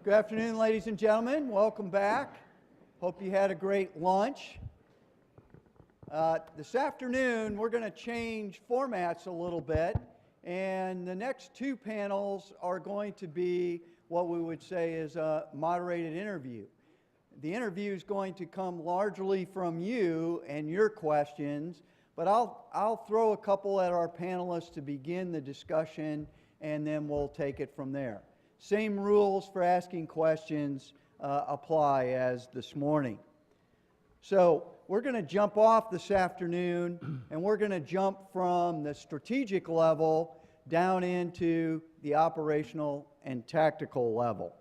Good afternoon, ladies and gentlemen. Welcome back. Hope you had a great lunch. This afternoon, we're going to change formats a little bit, and the next two panels are going to be what we would say is a moderated interview. The interview is going to come largely from you and your questions, but I'll throw a couple at our panelists to begin the discussion, and then we'll take it from there. Same rules for asking questions apply as this morning. So we're going to jump off this afternoon, and we're going to jump from the strategic level down into the operational and tactical level.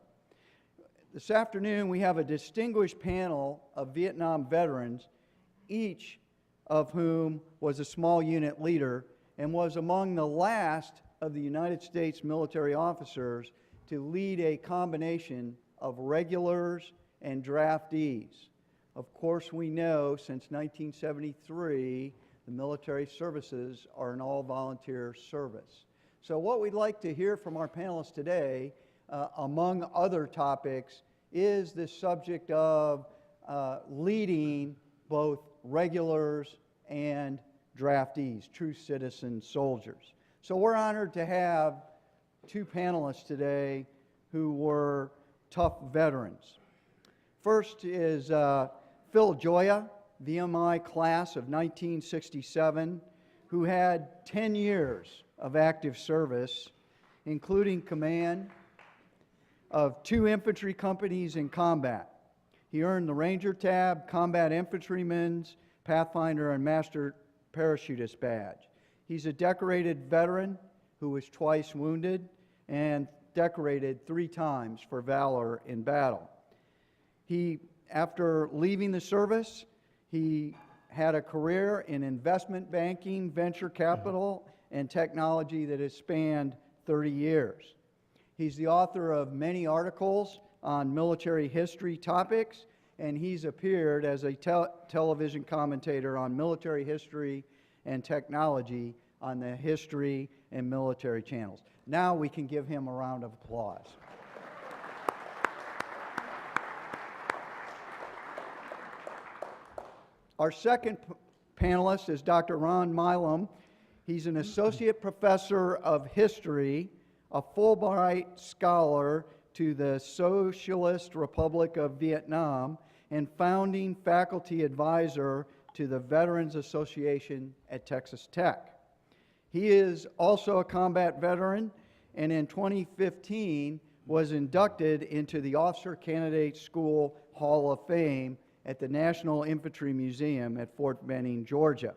This afternoon, we have a distinguished panel of Vietnam veterans, each of whom was a small unit leader and was among the last of the United States military officers to lead a combination of regulars and draftees. Of course, we know since 1973, the military services are an all-volunteer service. So what we'd like to hear from our panelists today, among other topics, is this subject of leading both regulars and draftees, true citizen soldiers. So we're honored to have two panelists today who were tough veterans. First is Phil Gioia, VMI class of 1967, who had 10 years of active service, including command of 2 infantry companies in combat. He earned the Ranger Tab, Combat Infantryman's, Pathfinder, and Master Parachutist badge. He's a decorated veteran who was twice wounded and decorated 3 times for valor in battle. After leaving the service, he had a career in investment banking, venture capital, and technology that has spanned 30 years. He's the author of many articles on military history topics, and he's appeared as a television commentator on military history and technology on the History and Military channels. Now we can give him a round of applause. Our second panelist is Dr. Ron Milam. He's an associate professor of history, a Fulbright scholar to the Socialist Republic of Vietnam, and founding faculty advisor to the Veterans Association at Texas Tech. He is also a combat veteran, and in 2015 was inducted into the Officer Candidate School Hall of Fame at the National Infantry Museum at Fort Benning, Georgia.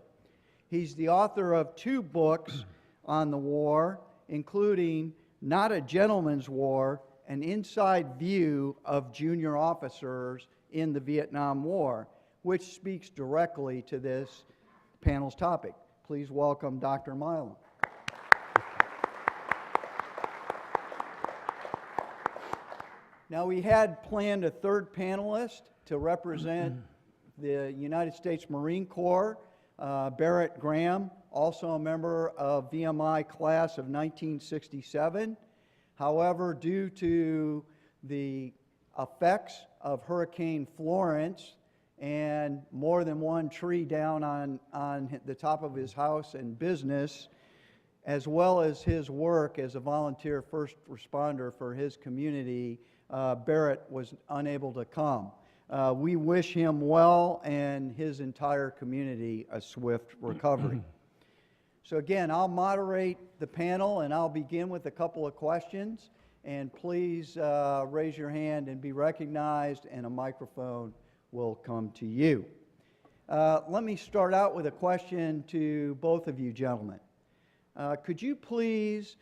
He's the author of 2 books on the war, including Not a Gentleman's War, an inside view of junior officers in the Vietnam War, which speaks directly to this panel's topic. Please welcome Dr. Milam. Now, we had planned a third panelist to represent the United States Marine Corps, Barrett Graham, also a member of VMI class of 1967. However, due to the effects of Hurricane Florence and more than one tree down on the top of his house and business, as well as his work as a volunteer first responder for his community, Barrett was unable to come. We wish him well and his entire community a swift recovery. So again, I'll moderate the panel, and I'll begin with a couple of questions. And please raise your hand and be recognized, and a microphone will come to you. Let me start out with a question to both of you gentlemen. Could you please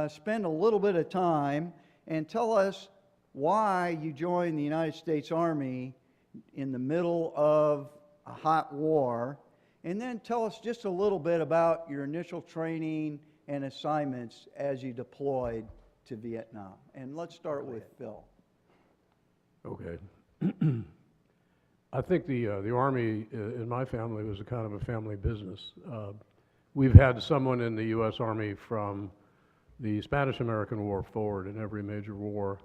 spend a little bit of time and tell us why you joined the United States Army in the middle of a hot war, and then tell us just a little bit about your initial training and assignments as you deployed to Vietnam. And let's start with Phil. Okay. I think the Army in my family was a kind of a family business. We've had someone in the U.S. Army from the Spanish-American War forward in every major war.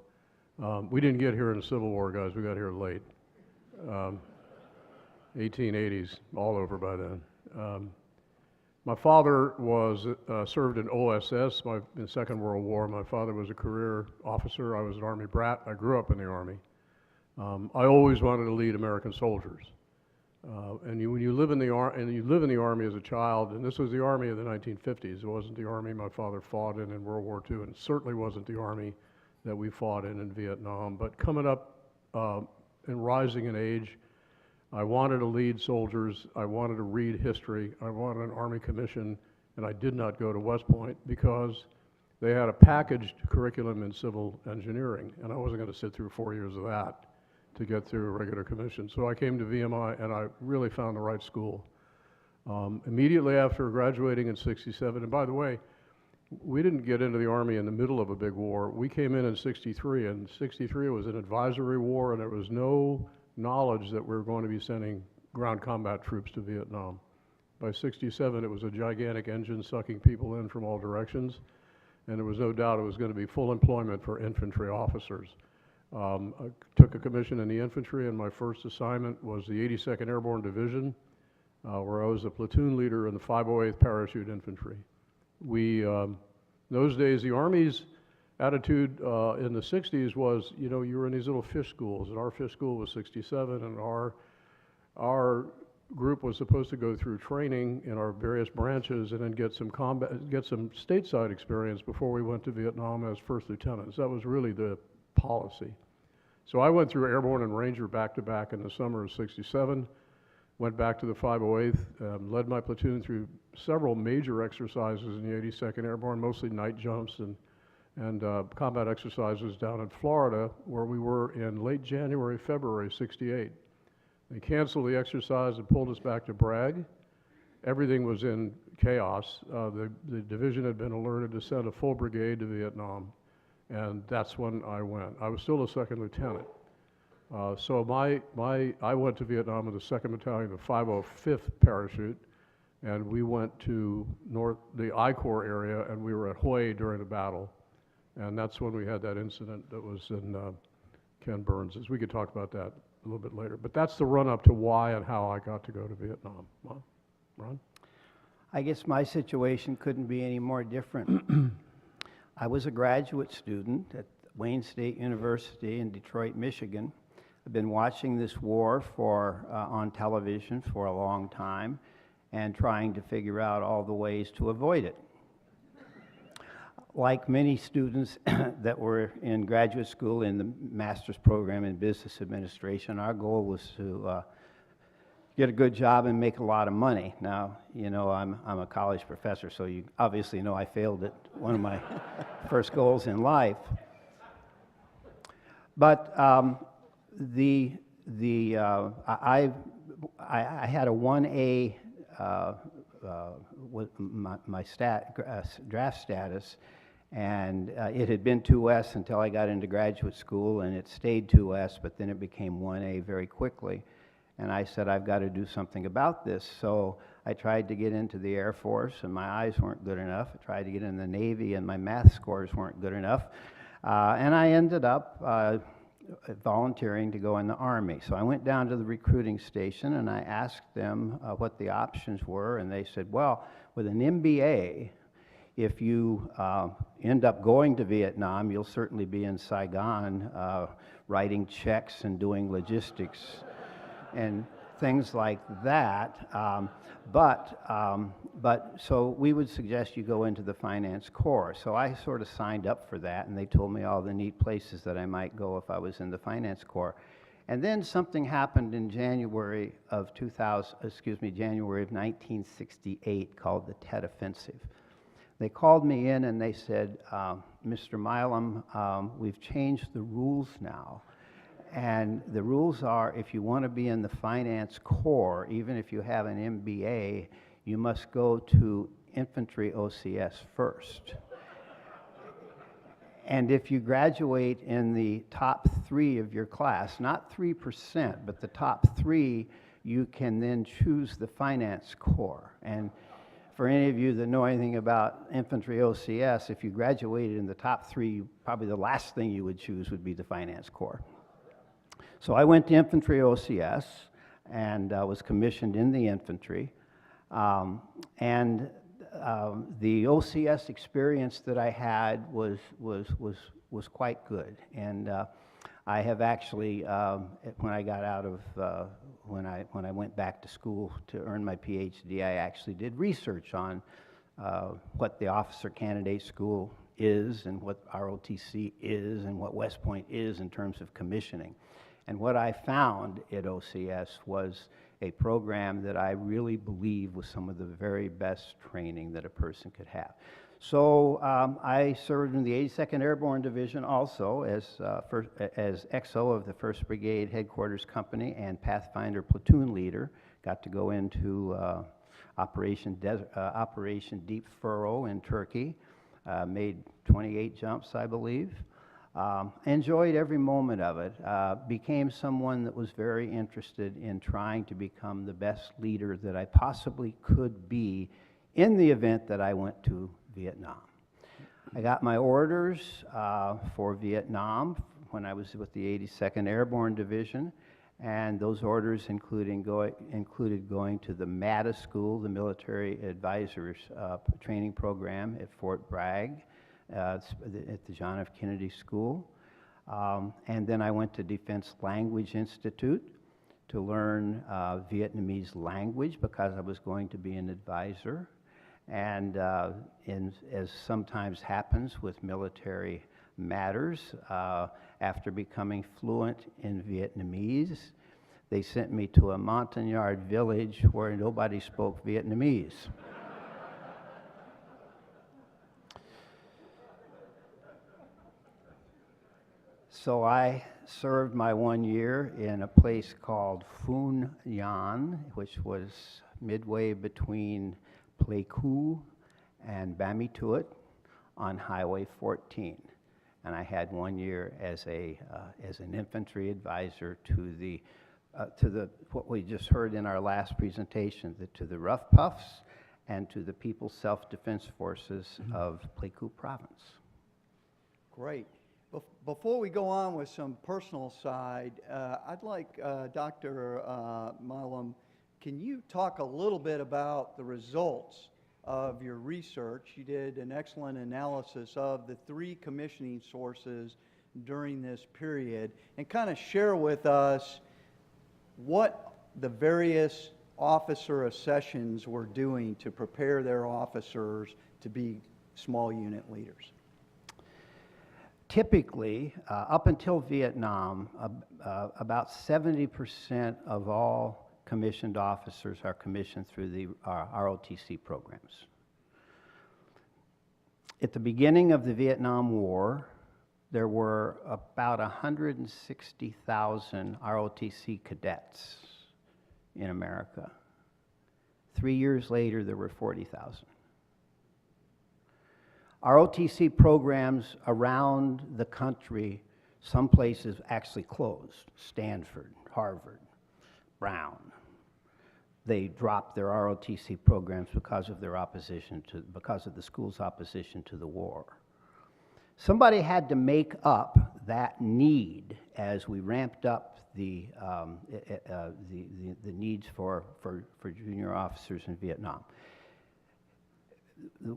We didn't get here in the Civil War, guys. We got here late. 1880s, all over by then. My father was served in OSS in the Second World War. My father was a career officer. I was an Army brat. I grew up in the Army. I always wanted to lead American soldiers. When you live in the Army as a child, and this was the Army of the 1950s. It wasn't the Army my father fought in World War II, and it certainly wasn't the Army that we fought in Vietnam. But coming up and rising in age, I wanted to lead soldiers. I wanted to read history. I wanted an Army commission, and I did not go to West Point because they had a packaged curriculum in civil engineering, and I wasn't going to sit through 4 years of that to get through a regular commission. So I came to VMI, and I really found the right school. Immediately after graduating in '67, and by the way, we didn't get into the Army in the middle of a big war. We came in '63, and '63 was an advisory war, and there was no knowledge that we were going to be sending ground combat troops to Vietnam. By '67, it was a gigantic engine sucking people in from all directions, and there was no doubt it was going to be full employment for infantry officers. I took a commission in the infantry, and my first assignment was the 82nd Airborne Division, where I was the platoon leader in the 508th Parachute Infantry. Those days, the Army's attitude in the 60s was, you know, you were in these little fish schools, and our fish school was 67, and our group was supposed to go through training in our various branches and then get some stateside experience before we went to Vietnam as first lieutenants. That was really the policy. So I went through Airborne and Ranger back-to-back in the summer of '67, went back to the 508th, led my platoon through several major exercises in the 82nd Airborne, mostly night jumps and combat exercises down in Florida, where we were in late January, February '68. They canceled the exercise and pulled us back to Bragg. Everything was in chaos. The division had been alerted to send a full brigade to Vietnam, and that's when I went. I was still a second lieutenant. So I went to Vietnam with the 2nd Battalion, the 505th Parachute, and we went to the I Corps area, and we were at Hue during the battle. And that's when we had that incident that was in Ken Burns'. We could talk about that a little bit later. But that's the run-up to why and how I got to go to Vietnam. Ron? I guess my situation couldn't be any more different. I was a graduate student at Wayne State University in Detroit, Michigan. I've been watching this war on television for a long time and trying to figure out all the ways to avoid it. Like many students that were in graduate school in the master's program in business administration, our goal was to get a good job and make a lot of money. Now, you know, I'm a college professor, so you obviously know I failed at one of my first goals in life. But I had a 1A with my draft status, and it had been 2S until I got into graduate school, and it stayed 2S, but then it became 1A very quickly. And I said, I've got to do something about this. So I tried to get into the Air Force, and my eyes weren't good enough. I tried to get in the Navy, and my math scores weren't good enough. And I ended up volunteering to go in the Army. So I went down to the recruiting station, and I asked them what the options were, and they said, well, with an MBA, if you end up going to Vietnam, you'll certainly be in Saigon writing checks and doing logistics and things like that. So we would suggest you go into the finance corps. So I sort of signed up for that, and they told me all the neat places that I might go if I was in the finance corps. And then something happened in January of 1968 called the Tet Offensive. They called me in and they said, Mr. Milam, we've changed the rules now. And the rules are, if you want to be in the finance corps, even if you have an MBA, you must go to infantry OCS first. And if you graduate in the top 3 of your class, not 3%, but the top 3, you can then choose the finance corps. And for any of you that know anything about infantry OCS, if you graduated in the top three, probably the last thing you would choose would be the finance corps. So I went to infantry OCS and was commissioned in the infantry. The OCS experience that I had was quite good. And I have actually, when I got out of, when I went back to school to earn my PhD, I actually did research on what the Officer Candidate School is and what ROTC is and what West Point is in terms of commissioning. And what I found at OCS was a program that I really believe was some of the very best training that a person could have. So I served in the 82nd Airborne Division also as XO of the 1st Brigade Headquarters Company and Pathfinder Platoon Leader. Got to go into Operation Deep Furrow in Turkey. Made 28 jumps, I believe. Enjoyed every moment of it. Became someone that was very interested in trying to become the best leader that I possibly could be in the event that I went to Vietnam. I got my orders for Vietnam when I was with the 82nd Airborne Division, and those orders included going to the MATA School, the Military Advisors Training Program at Fort Bragg, at the John F. Kennedy School. And then I went to Defense Language Institute to learn Vietnamese language because I was going to be an advisor. And as sometimes happens with military matters, after becoming fluent in Vietnamese, they sent me to a Montagnard village where nobody spoke Vietnamese. So I served my 1 year in a place called Phu Nhan, which was midway between Pleiku and Bami Tuot on Highway 14. And I had 1 year as an infantry advisor to what we just heard in our last presentation, to the Rough Puffs and to the People's Self-Defense Forces of Pleiku Province. Great. Before we go on with some personal side, I'd like Dr. Milam, can you talk a little bit about the results of your research? You did an excellent analysis of the 3 commissioning sources during this period, and kind of share with us what the various officer accessions were doing to prepare their officers to be small unit leaders. Typically, up until Vietnam, about 70% of all commissioned officers are commissioned through the ROTC programs. At the beginning of the Vietnam War, there were about 160,000 ROTC cadets in America. 3 years later, there were 40,000. ROTC programs around the country, some places actually closed. Stanford, Harvard, Brown. They dropped their ROTC programs because of their because of the school's opposition to the war. Somebody had to make up that need as we ramped up the needs for junior officers in Vietnam.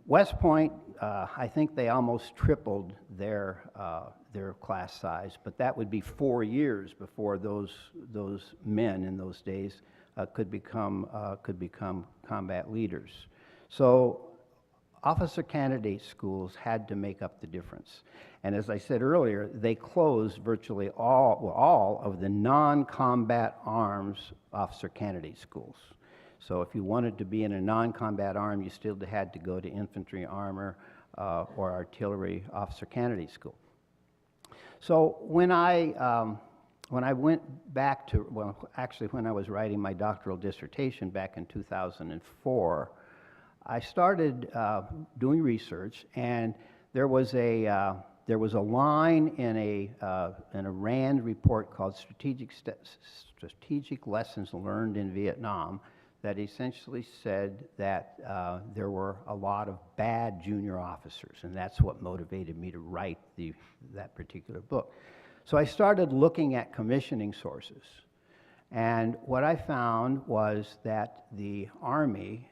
West Point, I think they almost tripled their class size, but that would be 4 years before those men in those days could become combat leaders. So officer candidate schools had to make up the difference. And as I said earlier, they closed virtually all of the non-combat arms officer candidate schools. So if you wanted to be in a non-combat arm, you still had to go to infantry, armor, or artillery officer candidate school. So when I went back to, well, actually when I was writing my doctoral dissertation back in 2004, I started doing research, and there was a line in a RAND report called Strategic Lessons Learned in Vietnam that essentially said that there were a lot of bad junior officers, and that's what motivated me to write that particular book. So I started looking at commissioning sources, and what I found was that the Army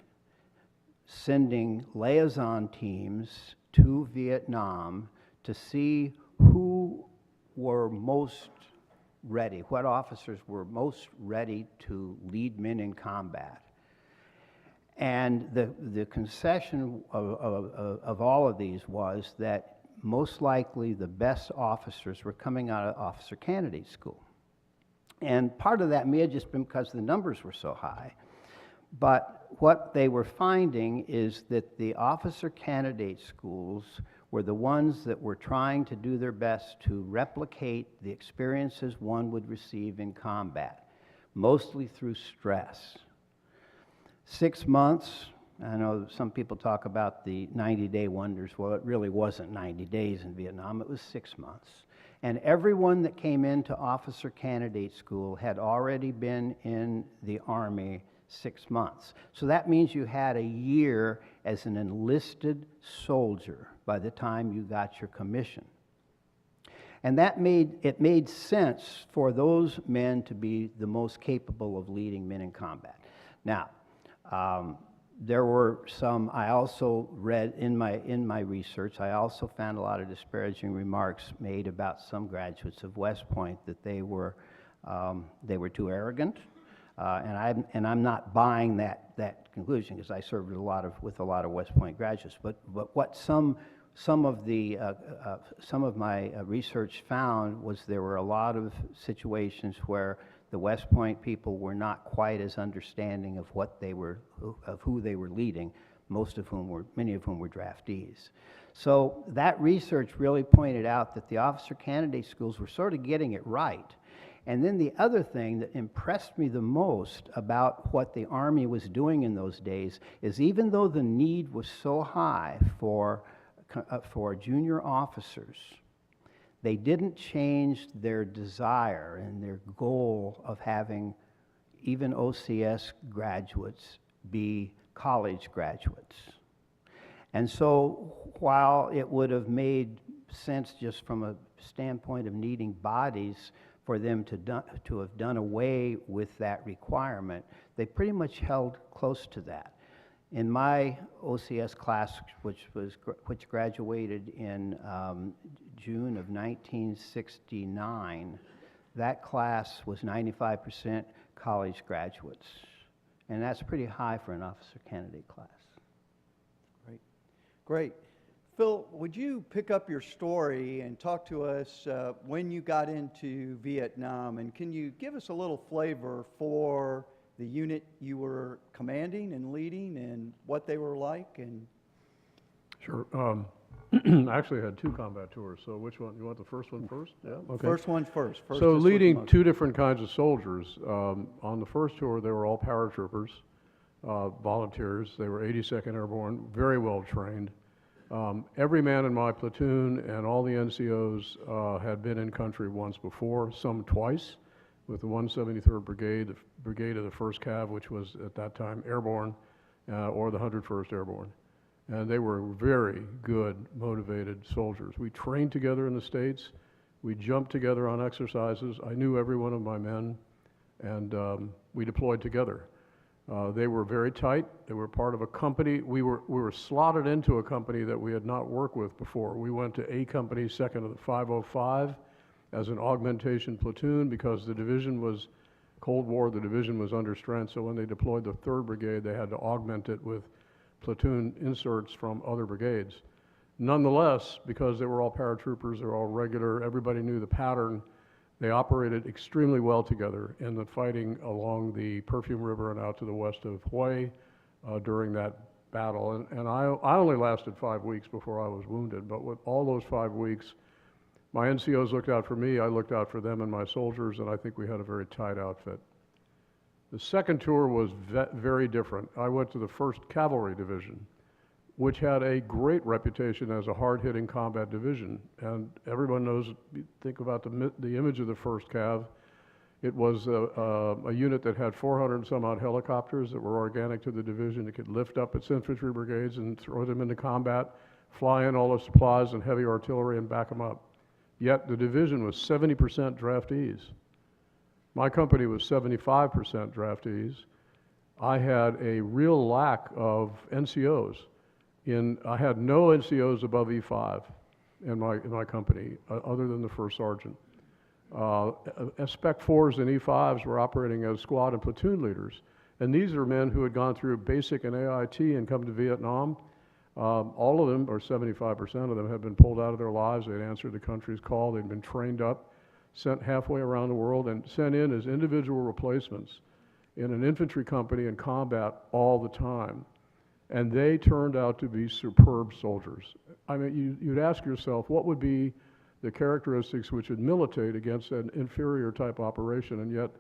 sending liaison teams to Vietnam to see who were most ready, what officers were most ready to lead men in combat. And the concession of all of these was that most likely the best officers were coming out of officer candidate school. And part of that may have just been because the numbers were so high. But what they were finding is that the officer candidate schools were the ones that were trying to do their best to replicate the experiences one would receive in combat, mostly through stress. 6 months, I know some people talk about the 90-day wonders. Well, it really wasn't 90 days in Vietnam, it was 6 months. And everyone that came into officer candidate school had already been in the Army 6 months. So that means you had a year as an enlisted soldier by the time you got your commission. And that made sense for those men to be the most capable of leading men in combat. Now, there were some, I also read in my research, I also found a lot of disparaging remarks made about some graduates of West Point that they were too arrogant. And I'm not buying that conclusion because I served with a lot of West Point graduates. But what some of my research found was there were a lot of situations where the West Point people were not quite as understanding of who they were leading. Many of whom were draftees. So that research really pointed out that the officer candidate schools were sort of getting it right. And then the other thing that impressed me the most about what the Army was doing in those days is even though the need was so high for junior officers, they didn't change their desire and their goal of having even OCS graduates be college graduates. And so while it would have made sense just from a standpoint of needing bodies for them to have done away with that requirement, they pretty much held close to that. In my OCS class, which graduated in June of 1969, that class was 95% college graduates. And that's pretty high for an officer candidate class. Great. Great. Phil, would you pick up your story and talk to us when you got into Vietnam, and can you give us a little flavor for the unit you were commanding and leading and what they were like? And Sure. I actually had 2 combat tours, so which one? You want the first one first? Yeah, okay. First one first. So leading 2 different kinds of soldiers. On the first tour, they were all paratroopers, volunteers. They were 82nd Airborne, very well trained. Every man in my platoon and all the NCOs had been in country once before, some twice, with the 173rd Brigade, the Brigade of the 1st Cav, which was at that time airborne, or the 101st Airborne. And they were very good, motivated soldiers. We trained together in the States. We jumped together on exercises. I knew every one of my men, and we deployed together. They were very tight. They were part of a company. We were slotted into a company that we had not worked with before. We went to A Company, 2nd of the 505, as an augmentation platoon because the division was, Cold War, the division was under strength, so when they deployed the 3rd Brigade, they had to augment it with platoon inserts from other brigades. Nonetheless, because they were all paratroopers, they were all regular, everybody knew the pattern, they operated extremely well together in the fighting along the Perfume River and out to the west of Hue during that battle. And I only lasted 5 weeks before I was wounded, but with all those 5 weeks, my NCOs looked out for me, I looked out for them and my soldiers, and I think we had a very tight outfit. The second tour was very different. I went to the 1st Cavalry Division, which had a great reputation as a hard-hitting combat division. And everyone knows, think about the image of the 1st Cav. It was a unit that had 400 and some odd helicopters that were organic to the division. It could lift up its infantry brigades and throw them into combat, fly in all the supplies and heavy artillery and back them up. Yet the division was 70% draftees. My company was 75% draftees. I had a real lack of NCOs. I had no NCOs above E5 in my company, other than the first sergeant. Spec 4s and E5s were operating as squad and platoon leaders. And these are men who had gone through basic and AIT and come to Vietnam. All of them, or 75% of them, had been pulled out of their lives. They'd answered the country's call. They'd been trained up, sent halfway around the world, and sent in as individual replacements in an infantry company in combat all the time. And they turned out to be superb soldiers. I mean, you'd ask yourself, what would be the characteristics which would militate against an inferior type operation? And yet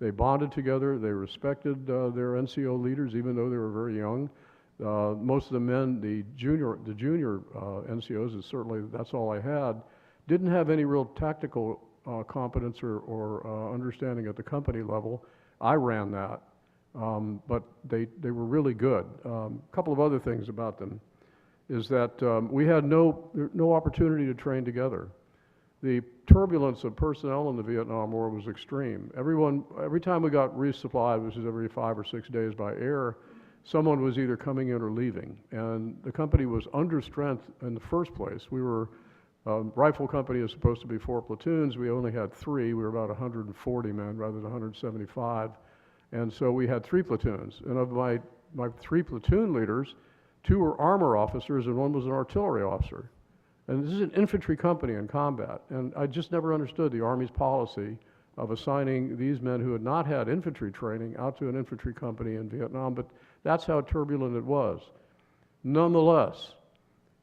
they bonded together, they respected their NCO leaders, even though they were very young. Most of the men, the junior NCOs, and certainly that's all I had, didn't have any real tactical competence or understanding at the company level. I ran that, but they were really good. A couple of other things about them is that we had no opportunity to train together. The turbulence of personnel in the Vietnam War was extreme. Every time we got resupplied, which is every 5 or 6 days by air, someone was either coming in or leaving. And the company was under strength in the first place. We were, rifle company is supposed to be 4 platoons. We only had 3. We were about 140 men rather than 175. And so we had 3 platoons. And of my 3 platoon leaders, 2 were armor officers and 1 was an artillery officer. And this is an infantry company in combat. And I just never understood the Army's policy of assigning these men who had not had infantry training out to an infantry company in Vietnam, but that's how turbulent it was. Nonetheless,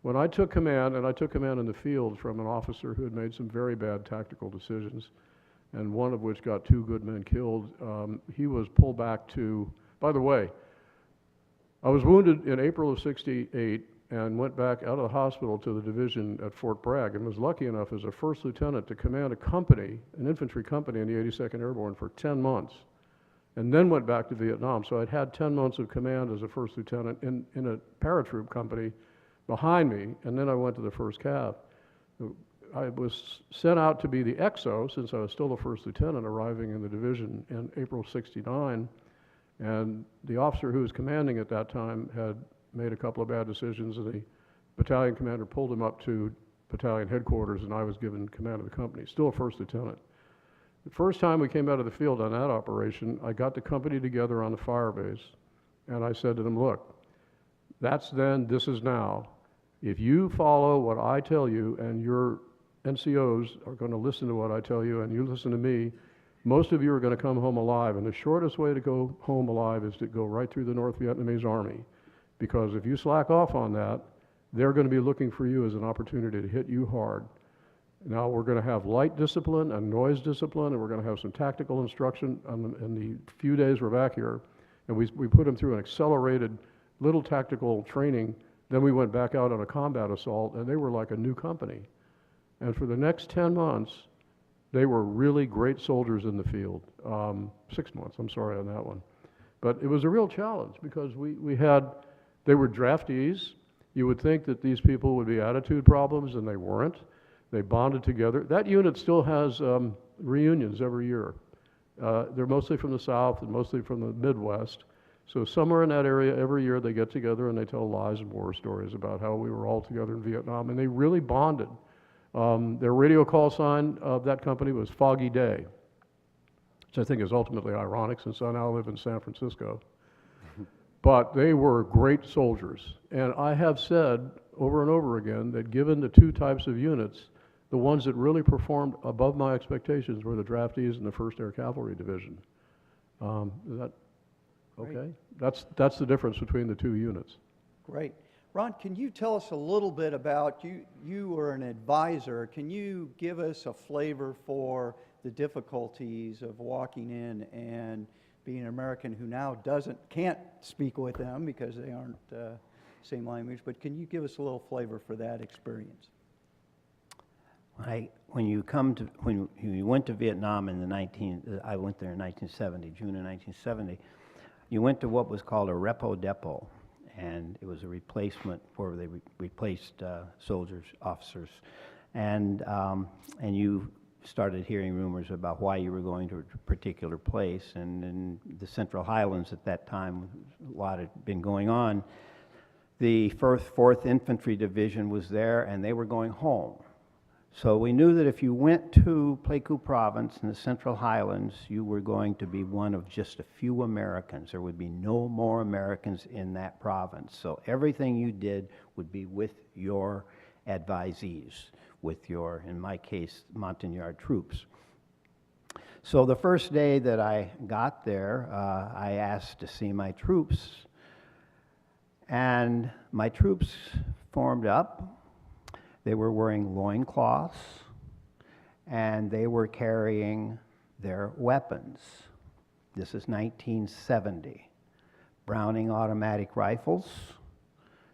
when I took command, and I took command in the field from an officer who had made some very bad tactical decisions, and one of which got 2 good men killed, he was pulled back to, by the way, I was wounded in April of '68 and went back out of the hospital to the division at Fort Bragg and was lucky enough as a first lieutenant to command a company, an infantry company in the 82nd Airborne for 10 months, and then went back to Vietnam. So I'd had 10 months of command as a first lieutenant in a paratroop company behind me, and then I went to the 1st Cav. I was sent out to be the XO, since I was still the first lieutenant, arriving in the division in April '69, and the officer who was commanding at that time had made a couple of bad decisions, and the battalion commander pulled him up to battalion headquarters, and I was given command of the company, still a first lieutenant. The first time we came out of the field on that operation, I got the company together on the fire base, and I said to them, look, that's then, this is now. If you follow what I tell you, and your NCOs are going to listen to what I tell you, and you listen to me, most of you are going to come home alive, and the shortest way to go home alive is to go right through the North Vietnamese Army. Because if you slack off on that, they're going to be looking for you as an opportunity to hit you hard. Now we're going to have light discipline and noise discipline, and we're going to have some tactical instruction in the few days we're back here. And we put them through an accelerated little tactical training. Then we went back out on a combat assault, and they were like a new company. And for the next 10 months, they were really great soldiers in the field. 6 months, I'm sorry on that one. But it was a real challenge because they were draftees. You would think that these people would be attitude problems, and they weren't. They bonded together. That unit still has reunions every year. They're mostly from the South and mostly from the Midwest. So somewhere in that area, every year they get together and they tell lies and war stories about how we were all together in Vietnam, and they really bonded. Their radio call sign of that company was Foggy Day, which I think is ultimately ironic since I now live in San Francisco. But they were great soldiers. And I have said over and over again that given the 2 types of units, the ones that really performed above my expectations were the draftees and the 1st Air Cavalry Division. Is that okay? That's the difference between the 2 units. Great. Ron, can you tell us a little bit about, you were an advisor, can you give us a flavor for the difficulties of walking in and being an American who now can't speak with them because they aren't same language, but can you give us a little flavor for that experience? when you went to Vietnam in I went there in 1970, June of 1970, you went to what was called a repo depot, and it was a replacement where they replaced soldiers, officers, and you started hearing rumors about why you were going to a particular place, and in the Central Highlands at that time, a lot had been going on. The 4th Infantry Division was there, and they were going home. So we knew that if you went to Pleiku Province in the Central Highlands, you were going to be one of just a few Americans. There would be no more Americans in that province. So everything you did would be with your advisees, with your, in my case, Montagnard troops. So the first day that I got there, I asked to see my troops. And my troops formed up. They were wearing loincloths, and they were carrying their weapons. This is 1970. Browning automatic rifles,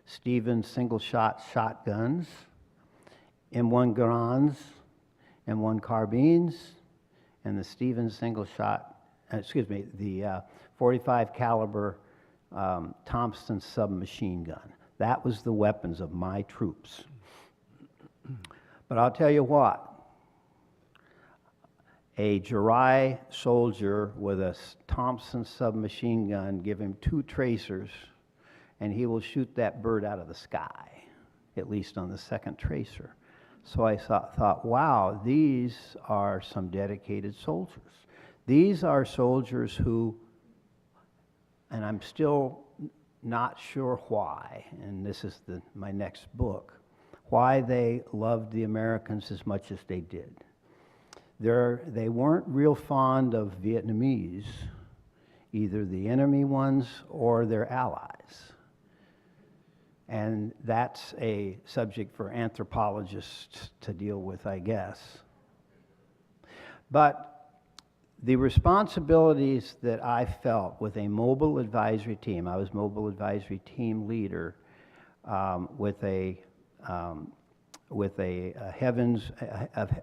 Stevens single-shot shotguns, M1 Garands, M1 carbines, and the Stevens single-shot, the 45 caliber Thompson submachine gun. That was the weapons of my troops. But I'll tell you what, a Jurai soldier with a Thompson submachine gun, give him 2 tracers, and he will shoot that bird out of the sky, at least on the 2nd tracer. So I thought, wow, these are some dedicated soldiers. These are soldiers who, and I'm still not sure why, and this is my next book, why they loved the Americans as much as they did. They weren't real fond of Vietnamese, either the enemy ones or their allies. And that's a subject for anthropologists to deal with, I guess. But the responsibilities that I felt with a mobile advisory team, I was mobile advisory team leader with a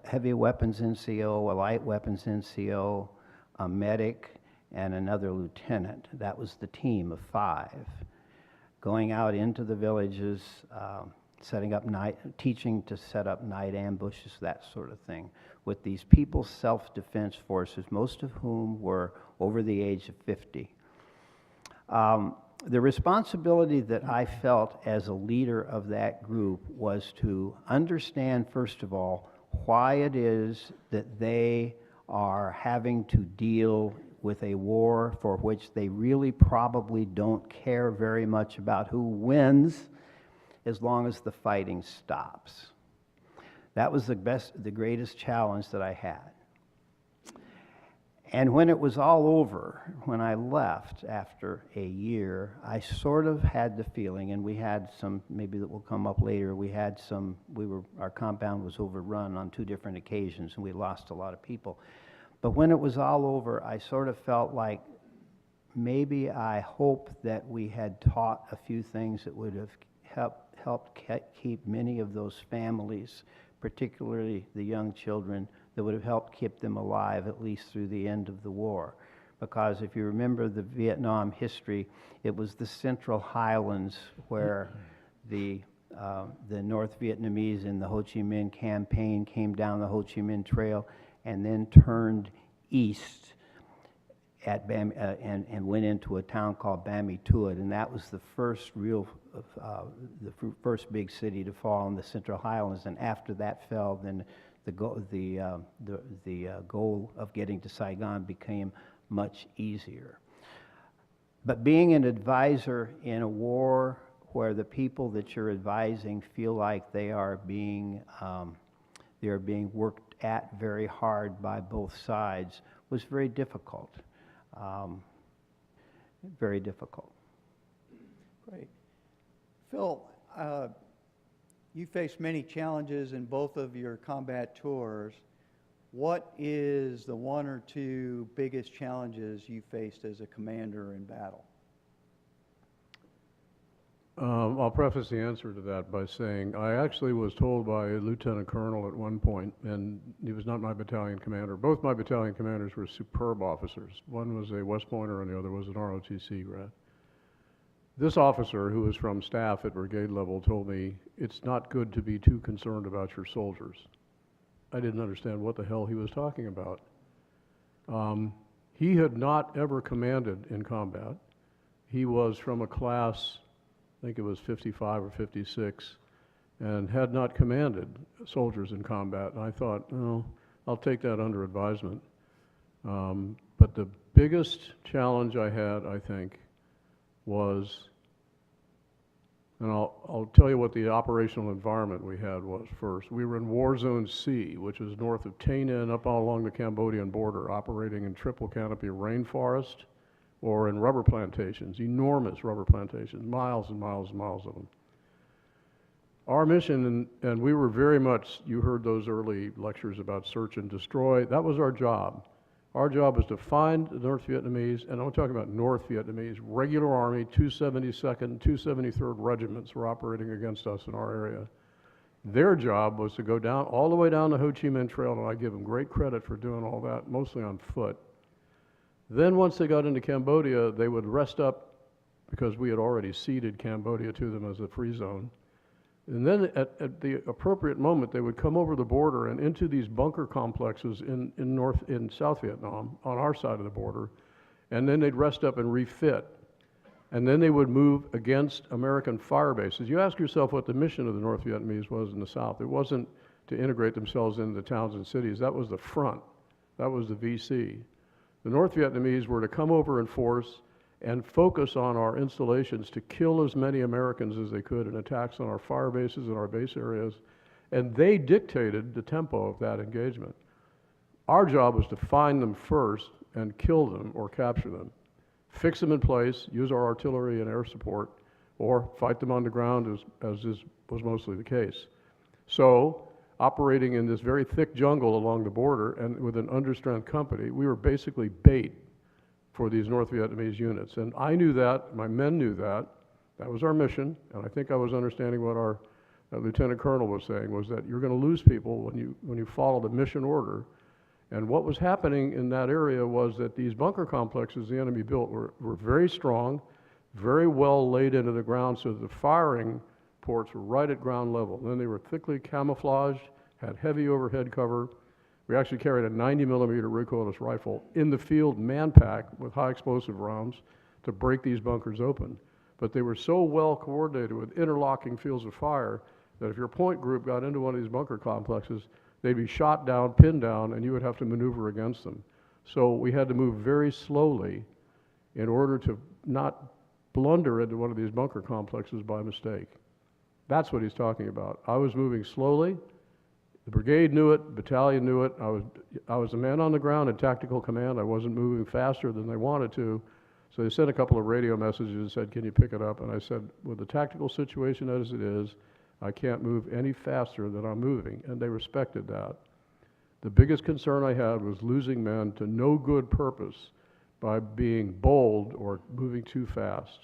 heavy weapons NCO, a light weapons NCO, a medic, and another lieutenant. That was the team of 5. Going out into the villages, teaching to set up night ambushes, that sort of thing, with these People's Self-Defense Forces, most of whom were over the age of 50. The responsibility that I felt as a leader of that group was to understand, first of all, why it is that they are having to deal with a war for which they really probably don't care very much about who wins, as long as the fighting stops. That was the greatest challenge that I had. And when it was all over, when I left after a year, I sort of had the feeling, and we had some, maybe that will come up later, our compound was overrun on 2 different occasions, and we lost a lot of people. But when it was all over, I sort of felt like maybe I hope that we had taught a few things that would have helped keep many of those families, particularly the young children, that would have helped keep them alive at least through the end of the war. Because if you remember the Vietnam history, it was the Central Highlands where the North Vietnamese in the Ho Chi Minh campaign came down the Ho Chi Minh Trail and then turned east at and went into a town called Ba My Thuot, and that was the first first big city to fall in the Central Highlands. And after that fell, then the goal of getting to Saigon became much easier. But being an advisor in a war where the people that you're advising feel like they are being worked at very hard by both sides was very difficult. Very difficult. Great. Phil, you faced many challenges in both of your combat tours. What is the 1 or 2 biggest challenges you faced as a commander in battle? I'll preface the answer to that by saying I actually was told by a lieutenant colonel at one point, and he was not my battalion commander. Both my battalion commanders were superb officers. One was a West Pointer and the other was an ROTC grad. This officer, who was from staff at brigade level, told me, it's not good to be too concerned about your soldiers. I didn't understand what the hell he was talking about. He had not ever commanded in combat. He was from a class, I think it was 55 or 56, and had not commanded soldiers in combat. And I thought, oh, I'll take that under advisement. But the biggest challenge I had, I think, was, and I'll tell you what the operational environment we had was first. We were in War Zone C, which is north of Tay Ninh, up all along the Cambodian border, operating in triple canopy rainforest or in rubber plantations, enormous rubber plantations, miles and miles and miles of them. Our mission, and we were very much, you heard those early lectures about search and destroy, that was our job. Our job was to find the North Vietnamese, and I'm talking about North Vietnamese, regular Army, 272nd, 273rd regiments were operating against us in our area. Their job was to go down, all the way down the Ho Chi Minh Trail, and I give them great credit for doing all that, mostly on foot. Then once they got into Cambodia, they would rest up, because we had already ceded Cambodia to them as a free zone. And then at the appropriate moment, they would come over the border and into these bunker complexes in South Vietnam, on our side of the border, and then they'd rest up and refit. And then they would move against American fire bases. You ask yourself what the mission of the North Vietnamese was in the South. It wasn't to integrate themselves into the towns and cities. That was the front. That was the VC. The North Vietnamese were to come over in force and focus on our installations to kill as many Americans as they could in attacks on our fire bases and our base areas, and they dictated the tempo of that engagement. Our job was to find them first and kill them or capture them, fix them in place, use our artillery and air support, or fight them on the ground as was mostly the case. So, operating in this very thick jungle along the border and with an understrength company, we were basically bait for these North Vietnamese units. And I knew that, my men knew that, that was our mission, and I think I was understanding what our Lieutenant Colonel was saying, was that you're going to lose people when you follow the mission order. And what was happening in that area was that these bunker complexes the enemy built were very strong, very well laid into the ground, so that the firing ports were right at ground level. And then they were thickly camouflaged, had heavy overhead cover. We actually carried a 90mm recoilless rifle in the field man-pack with high explosive rounds to break these bunkers open. But they were so well coordinated with interlocking fields of fire that if your point group got into one of these bunker complexes, they'd be shot down, pinned down, and you would have to maneuver against them. So we had to move very slowly in order to not blunder into one of these bunker complexes by mistake. That's what he's talking about. I was moving slowly. The brigade knew it, the battalion knew it. I was a man on the ground in tactical command. I wasn't moving faster than they wanted to. So they sent a couple of radio messages and said, can you pick it up? And I said, with the tactical situation as it is, I can't move any faster than I'm moving. And they respected that. The biggest concern I had was losing men to no good purpose by being bold or moving too fast.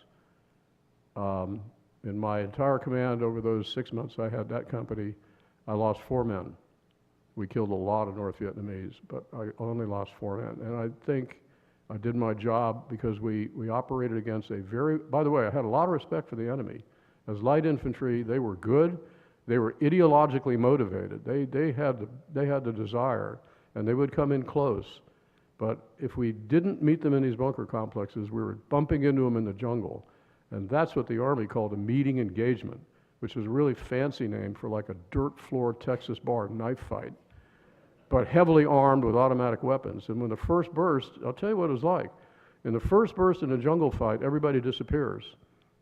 In my entire command over those 6 months I had that company, I lost 4 men. We killed a lot of North Vietnamese, but I only lost 4 men. And I think I did my job because we operated against a very, by the way, I had a lot of respect for the enemy. As light infantry, they were good. They were ideologically motivated. They had the desire, and they would come in close. But if we didn't meet them in these bunker complexes, we were bumping into them in the jungle. And that's what the Army called a meeting engagement, which is a really fancy name for like a dirt floor Texas bar knife fight, but heavily armed with automatic weapons. And when the first burst, I'll tell you what it was like. In the first burst in a jungle fight, everybody disappears.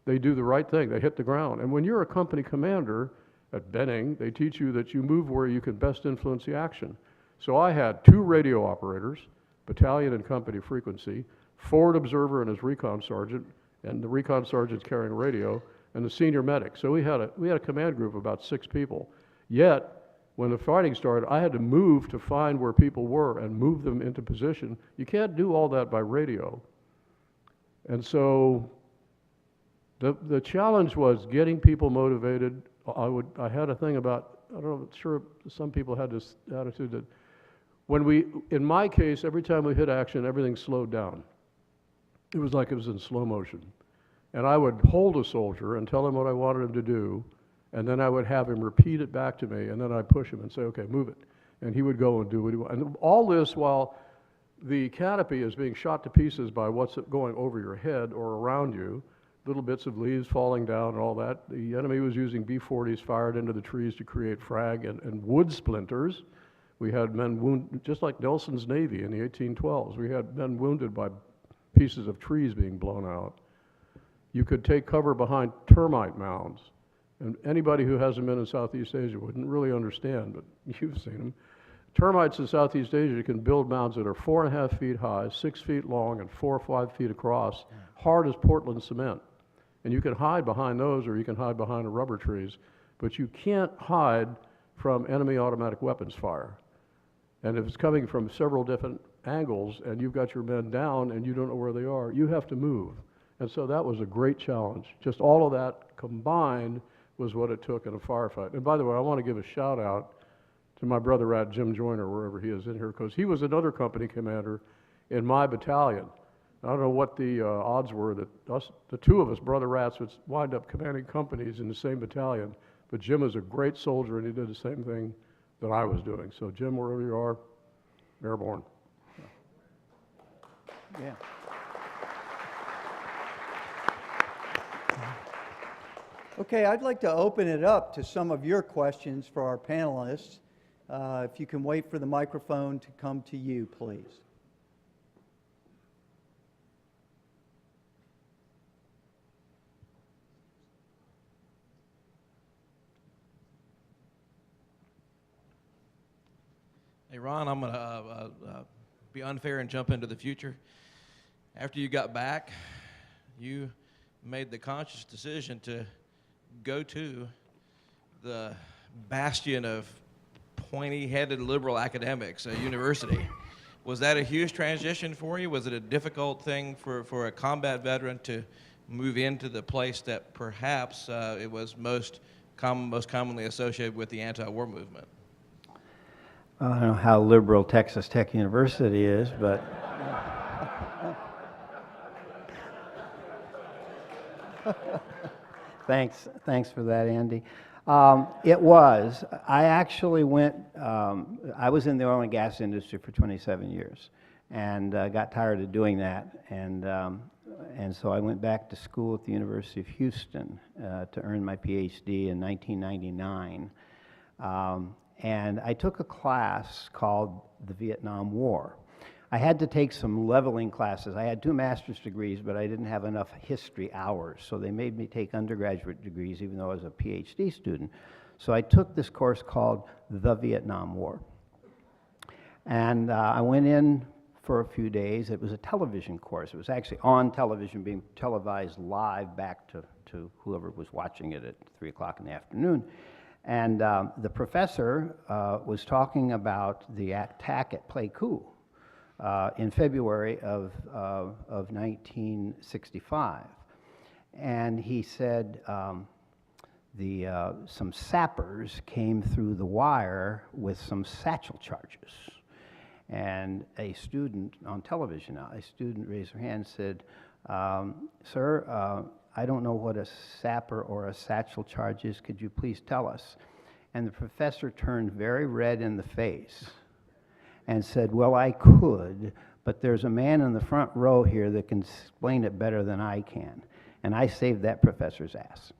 They do the right thing, they hit the ground. And when you're a company commander at Benning, they teach you that you move where you can best influence the action. So I had 2 radio operators, battalion and company frequency, forward observer and his recon sergeant, and the recon sergeant's carrying a radio, and the senior medic. So we had a command group of about 6 people. Yet, when the fighting started, I had to move to find where people were and move them into position. You can't do all that by radio. And so The challenge was getting people motivated. I had a thing about, I don't know, sure some people had this attitude that in my case, every time we hit action, everything slowed down. It was like it was in slow motion. And I would hold a soldier and tell him what I wanted him to do, and then I would have him repeat it back to me, and then I'd push him and say, okay, move it. And he would go and do what he wanted. And all this while the canopy is being shot to pieces by what's going over your head or around you, little bits of leaves falling down and all that. The enemy was using B-40s fired into the trees to create frag and wood splinters. We had men wounded, just like Nelson's Navy in the 1812s. We had men wounded by pieces of trees being blown out. You could take cover behind termite mounds. And anybody who hasn't been in Southeast Asia wouldn't really understand, but you've seen them. Termites in Southeast Asia can build mounds that are 4.5 feet high, 6 feet long, and 4 or 5 feet across, hard as Portland cement. And you can hide behind those, or you can hide behind the rubber trees, but you can't hide from enemy automatic weapons fire. And if it's coming from several different angles, and you've got your men down, and you don't know where they are, you have to move. And so that was a great challenge. Just all of that combined was what it took in a firefight. And by the way, I want to give a shout out to my brother Rat Jim Joyner, wherever he is in here, because he was another company commander in my battalion. I don't know what the odds were that the two of us, brother Rats, would wind up commanding companies in the same battalion. But Jim is a great soldier, and he did the same thing that I was doing. So Jim, wherever you are, airborne. Yeah. Okay, I'd like to open it up to some of your questions for our panelists. If you can wait for the microphone to come to you, please. Hey, Ron, I'm going to be unfair and jump into the future. After you got back, you made the conscious decision to go to the bastion of pointy-headed liberal academics, a university. Was that a huge transition for you? Was it a difficult thing for a combat veteran to move into the place that perhaps it was most commonly associated with the anti-war movement? Well, I don't know how liberal Texas Tech University is, but thanks for that, Andy. It was. I actually went, I was in the oil and gas industry for 27 years and got tired of doing that. And so I went back to school at the University of Houston to earn my PhD in 1999. And I took a class called the Vietnam War. I had to take some leveling classes. I had 2 master's degrees, but I didn't have enough history hours, so they made me take undergraduate degrees even though I was a PhD student. So I took this course called the Vietnam War. And I went in for a few days. It was a television course. It was actually on television, being televised live back to whoever was watching it at 3 o'clock in the afternoon. And the professor was talking about the attack at Pleiku in February of 1965. And he said some sappers came through the wire with some satchel charges. And a student on television, a student raised her hand and said, sir, I don't know what a sapper or a satchel charge is. Could you please tell us? And the professor turned very red in the face and said, well, I could, but there's a man in the front row here that can explain it better than I can. And I saved that professor's ass.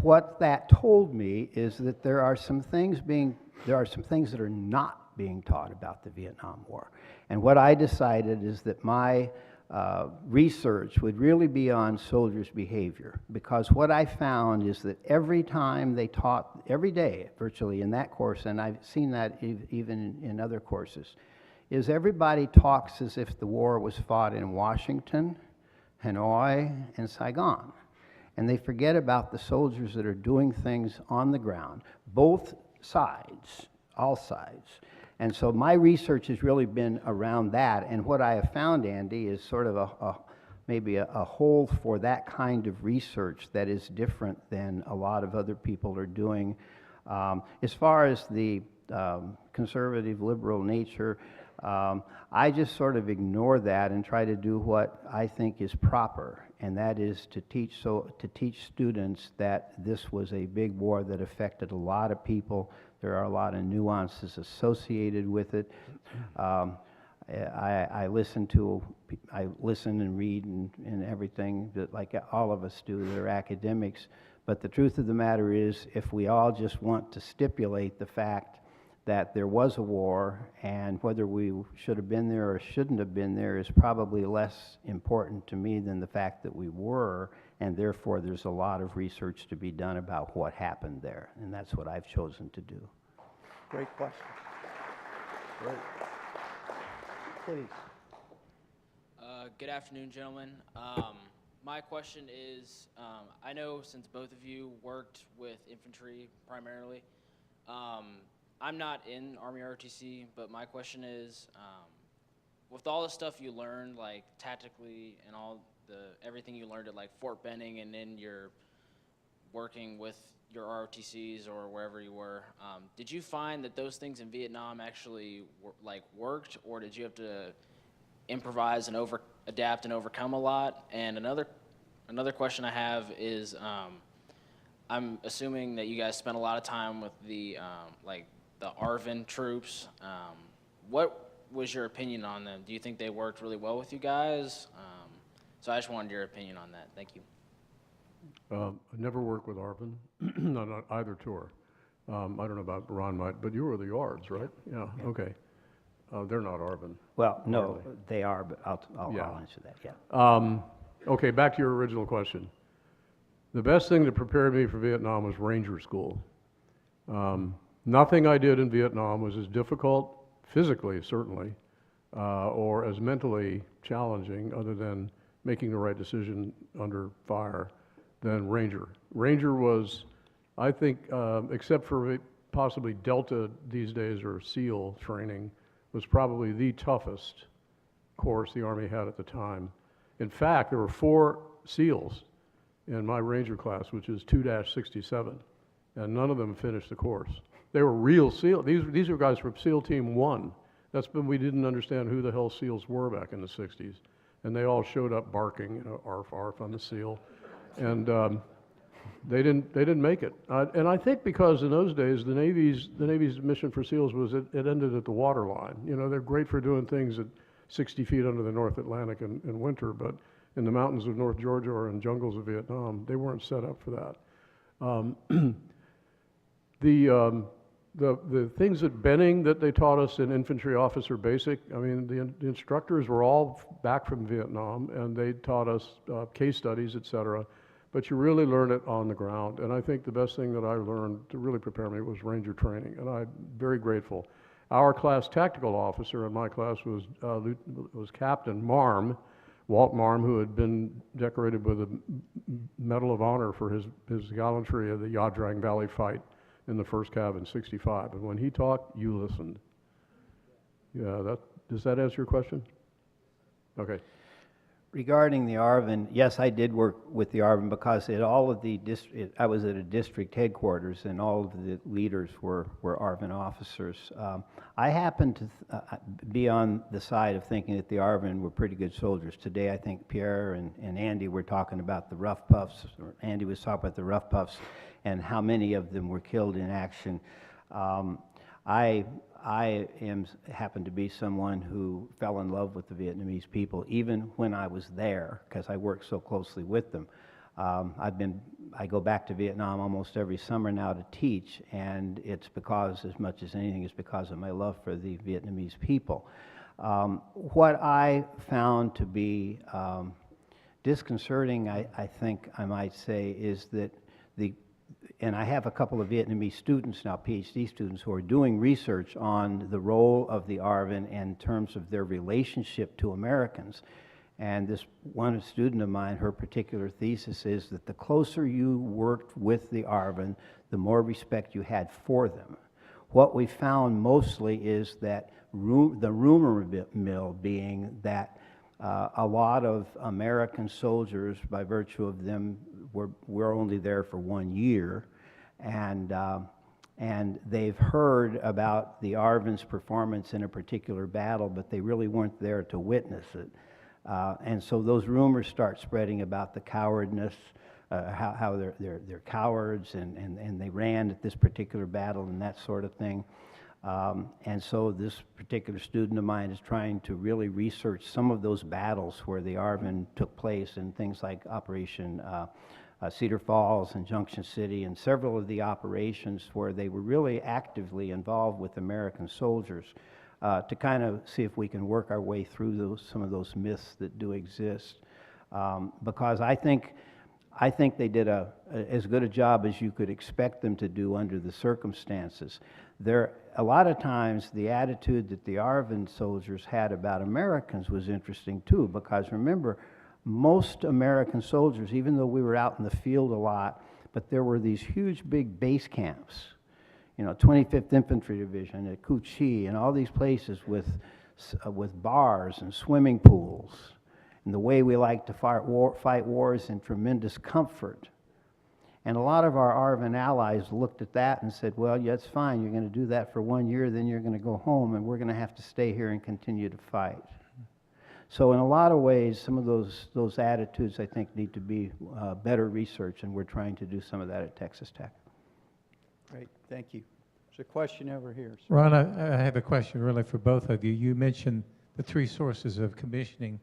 What that told me is that there are some things that are not being taught about the Vietnam War. And what I decided is that my research would really be on soldiers' behavior, because what I found is that every time they taught, every day virtually in that course, and I've seen that even in other courses, is everybody talks as if the war was fought in Washington, Hanoi, and Saigon. And they forget about the soldiers that are doing things on the ground, both sides, all sides. And so my research has really been around that. And what I have found, Andy, is sort of maybe a hold for that kind of research that is different than a lot of other people are doing. As far as the conservative liberal nature, I just sort of ignore that and try to do what I think is proper, and that is to teach students that this was a big war that affected a lot of people. There are a lot of nuances associated with it. I listen and read and everything that, like all of us do, that are academics. But the truth of the matter is, if we all just want to stipulate the fact that there was a war, and whether we should have been there or shouldn't have been there is probably less important to me than the fact that we were, and therefore there's a lot of research to be done about what happened there, and that's what I've chosen to do. Great question. Great. Please. Good afternoon, gentlemen. My question is, I know since both of you worked with infantry primarily, I'm not in Army ROTC, but my question is, with all the stuff you learned, like tactically and everything you learned at like Fort Benning, and then you're working with your ROTCs or wherever you were, did you find that those things in Vietnam actually worked, or did you have to improvise and adapt and overcome a lot? And another question I have is, I'm assuming that you guys spent a lot of time with the the ARVN troops. What was your opinion on them? Do you think they worked really well with you guys? So I just wanted your opinion on that. Thank you. I never worked with ARVN, not on either tour. I don't know about Ron might, but you were the Yards, right? Yeah, okay. They're not ARVN. Well, no, they are, but I'll Yeah. answer that, yeah. Okay, back to your original question. The best thing to prepare me for Vietnam was Ranger School. Nothing I did in Vietnam was as difficult, physically certainly, or as mentally challenging, other than making the right decision under fire, than Ranger. Ranger was, I think, except for possibly Delta these days or SEAL training, was probably the toughest course the Army had at the time. In fact, there were 4 SEALs in my Ranger class, which is 2-67, and none of them finished the course. They were real SEAL. These are guys from SEAL Team 1. That's when we didn't understand who the hell SEALs were back in the 60s. And they all showed up barking, you know, arf, arf on the SEAL. And they didn't make it. And I think because in those days, the Navy's mission for SEALs was it ended at the waterline. You know, they're great for doing things at 60 feet under the North Atlantic in winter, but in the mountains of North Georgia or in jungles of Vietnam, they weren't set up for that. The things at Benning that they taught us in Infantry Officer Basic, I mean, the instructors were all back from Vietnam, and they taught us case studies, et cetera, but you really learn it on the ground. And I think the best thing that I learned to really prepare me was Ranger training, and I'm very grateful. Our class tactical officer in my class was Captain Marm, Walt Marm, who had been decorated with a Medal of Honor for his gallantry of the Ia Drang Valley fight in the first Cav in '65. And when he talked, you listened. Yeah, does that answer your question? Okay. Regarding the ARVN, yes, I did work with the ARVN because I was at a district headquarters, and all of the leaders were ARVN officers. I happen to be on the side of thinking that the ARVN were pretty good soldiers. Today, I think Pierre and Andy were talking about the Rough Puffs, or Andy was talking about the Rough Puffs, and how many of them were killed in action. I happen to be someone who fell in love with the Vietnamese people, even when I was there, because I worked so closely with them. I go back to Vietnam almost every summer now to teach, and it's because, as much as anything, it's because of my love for the Vietnamese people. What I found to be disconcerting, I think I might say, is that and I have a couple of Vietnamese students now, PhD students, who are doing research on the role of the ARVN in terms of their relationship to Americans. And this one student of mine, her particular thesis is that the closer you worked with the ARVN, the more respect you had for them. What we found mostly is that the rumor mill being that a lot of American soldiers, by virtue of them, were only there for 1 year, and they've heard about the ARVN's performance in a particular battle, but they really weren't there to witness it. And so those rumors start spreading about the cowardness, how they're cowards, and they ran at this particular battle and that sort of thing. And so this particular student of mine is trying to really research some of those battles where the ARVN took place, and things like Operation Cedar Falls and Junction City, and several of the operations where they were really actively involved with American soldiers, to kind of see if we can work our way through some of those myths that do exist. Because I think they did as good a job as you could expect them to do under the circumstances. A lot of times the attitude that the ARVN soldiers had about Americans was interesting too, because remember, most American soldiers, even though we were out in the field a lot, but there were these huge big base camps, 25th Infantry Division at Cu Chi and all these places with bars and swimming pools, and the way we like to fight wars in tremendous comfort. And a lot of our ARVN allies looked at that and said, well, yeah, it's fine, you're going to do that for 1 year, then you're going to go home, and we're going to have to stay here and continue to fight. So in a lot of ways, some of those attitudes, I think, need to be better researched, and we're trying to do some of that at Texas Tech. Great, Thank you. There's a question over here. Sir. Ron, I have a question really for both of you. You mentioned the three sources of commissioning,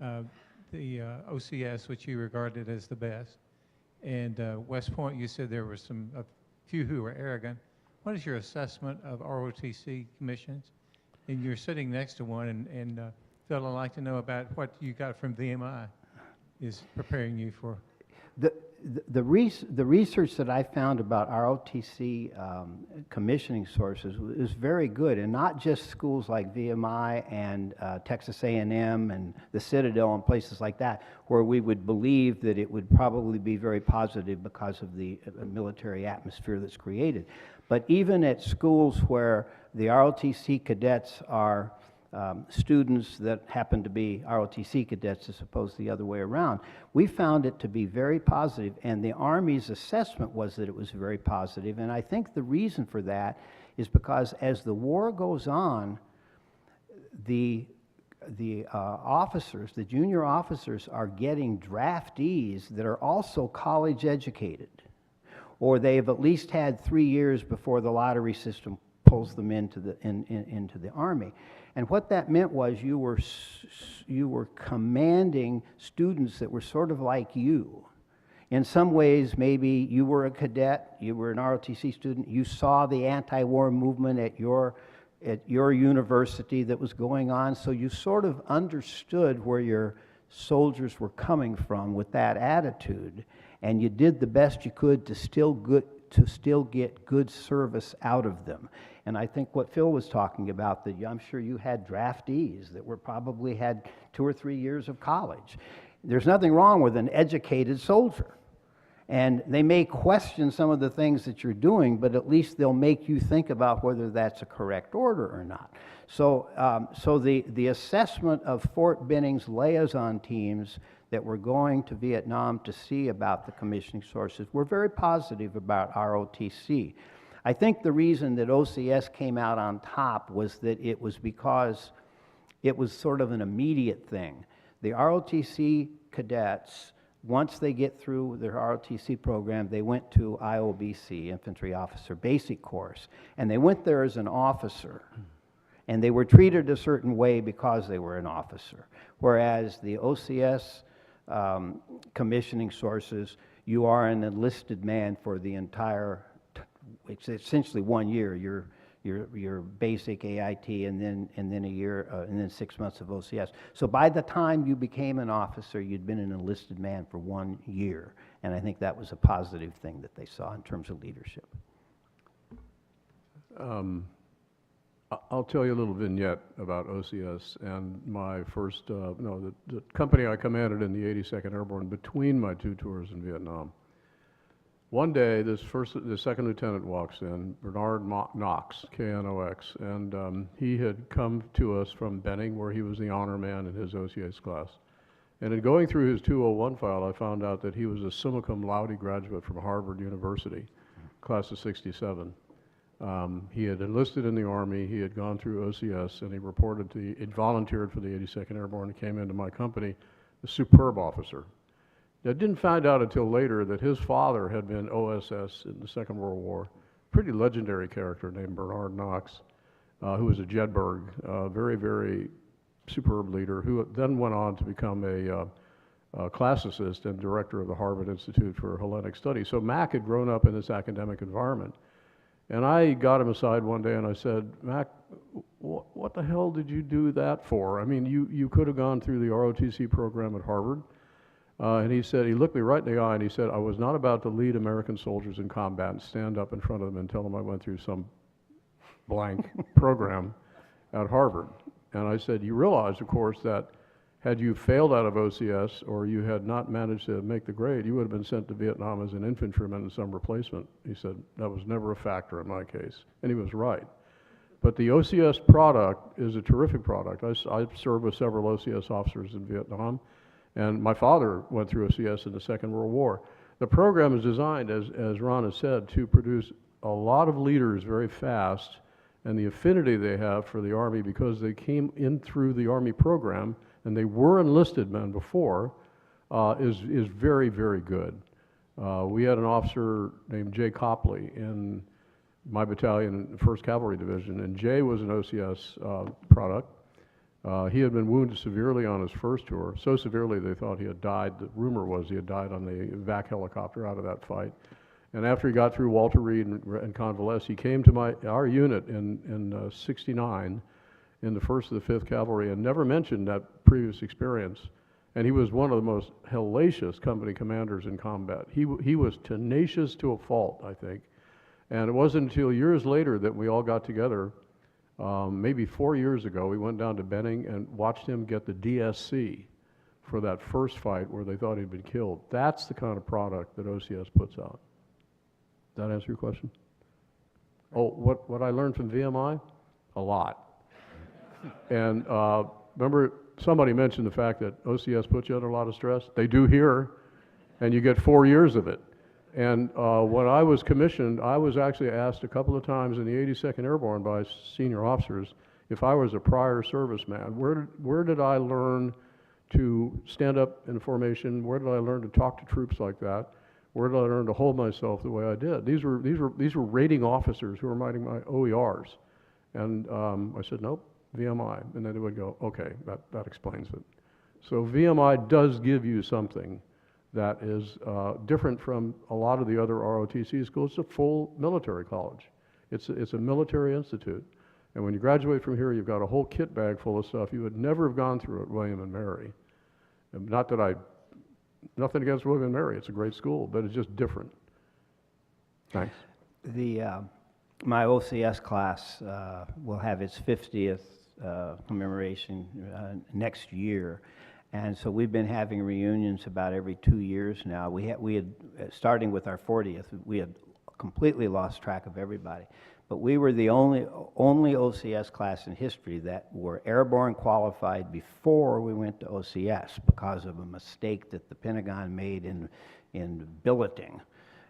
the OCS, which you regarded as the best, and West Point, you said there were a few who were arrogant. What is your assessment of ROTC commissions? And you're sitting next to one, and Phil, I'd like to know about what you got from VMI is preparing you for. The research that I found about ROTC commissioning sources is very good, and not just schools like VMI and Texas A&M and the Citadel and places like that, where we would believe that it would probably be very positive because of the military atmosphere that's created. But even at schools where the ROTC cadets are students that happen to be ROTC cadets as opposed to the other way around, we found it to be very positive, and the Army's assessment was that it was very positive. And I think the reason for that is because as the war goes on, the officers, the junior officers, are getting draftees that are also college educated, or they have at least had 3 years before the lottery system pulls them into the Army. And what that meant was you were commanding students that were sort of like you. In some ways, maybe you were a cadet, you were an ROTC student, you saw the anti-war movement at your university that was going on, so you sort of understood where your soldiers were coming from with that attitude, and you did the best you could to still get good service out of them. And I think what Phil was talking about, that I'm sure you had draftees that probably had 2 or 3 years of college. There's nothing wrong with an educated soldier. And they may question some of the things that you're doing, but at least they'll make you think about whether that's a correct order or not. So, the assessment of Fort Benning's liaison teams that were going to Vietnam to see about the commissioning sources were very positive about ROTC. I think the reason that OCS came out on top was that it was because it was sort of an immediate thing. The ROTC cadets, once they get through their ROTC program, they went to IOBC, Infantry Officer Basic Course, and they went there as an officer. And they were treated a certain way because they were an officer. Whereas the OCS commissioning sources, you are an enlisted man for the entire, it's essentially 1 year, your basic AIT, and then a year, and then 6 months of OCS. So by the time you became an officer, you'd been an enlisted man for 1 year, and I think that was a positive thing that they saw in terms of leadership. I'll tell you a little vignette about OCS and my first, the company I commanded in the 82nd Airborne between my 2 tours in Vietnam. One day, the second lieutenant walks in, Bernard Knox, K-N-O-X, and he had come to us from Benning, where he was the honor man in his OCS class. And in going through his 201 file, I found out that he was a summa cum laude graduate from Harvard University, class of 67. He had enlisted in the Army, he had gone through OCS, and he volunteered for the 82nd Airborne and came into my company, a superb officer. I didn't find out until later that his father had been OSS in the Second World War. Pretty legendary character named Bernard Knox, who was a Jedburgh, very, very superb leader, who then went on to become a classicist and director of the Harvard Institute for Hellenic Studies. So Mac had grown up in this academic environment. And I got him aside one day and I said, Mac, what the hell did you do that for? I mean, you could have gone through the ROTC program at Harvard. And he looked me right in the eye and he said, I was not about to lead American soldiers in combat and stand up in front of them and tell them I went through some blank program at Harvard. And I said, you realize, of course, that had you failed out of OCS or you had not managed to make the grade, you would have been sent to Vietnam as an infantryman in some replacement. He said, that was never a factor in my case. And he was right. But the OCS product is a terrific product. I served with several OCS officers in Vietnam. And my father went through OCS in the Second World War. The program is designed, as Ron has said, to produce a lot of leaders very fast, and the affinity they have for the Army because they came in through the Army program, and they were enlisted men before, is very, very good. We had an officer named Jay Copley in my battalion, 1st Cavalry Division, and Jay was an OCS product. He had been wounded severely on his first tour, so severely they thought he had died. The rumor was he had died on the VAC helicopter out of that fight. And after he got through Walter Reed and convalesced, he came to our unit in 69 in the 1st of the 5th Cavalry and never mentioned that previous experience. And he was one of the most hellacious company commanders in combat. He was tenacious to a fault, I think. And it wasn't until years later that we all got together. Maybe 4 years ago, we went down to Benning and watched him get the DSC for that first fight where they thought he'd been killed. That's the kind of product that OCS puts out. Does that answer your question? Oh, what I learned from VMI? A lot. And remember, somebody mentioned the fact that OCS puts you under a lot of stress. They do here, and you get 4 years of it. And when I was commissioned, I was actually asked a couple of times in the 82nd Airborne by senior officers if I was a prior serviceman. Where did I learn to stand up in formation? Where did I learn to talk to troops like that? Where did I learn to hold myself the way I did? These were rating officers who were writing my OERs. And I said, nope, VMI. And then they would go, okay, that explains it. So VMI does give you something that is different from a lot of the other ROTC schools. It's a full military college. It's a military institute. And when you graduate from here, you've got a whole kit bag full of stuff you would never have gone through at William and Mary. And nothing against William and Mary, it's a great school, but it's just different. Thanks. My OCS class will have its 50th commemoration next year. And so we've been having reunions about every 2 years now. We had starting with our 40th, we had completely lost track of everybody. But we were the only OCS class in history that were airborne qualified before we went to OCS because of a mistake that the Pentagon made in billeting.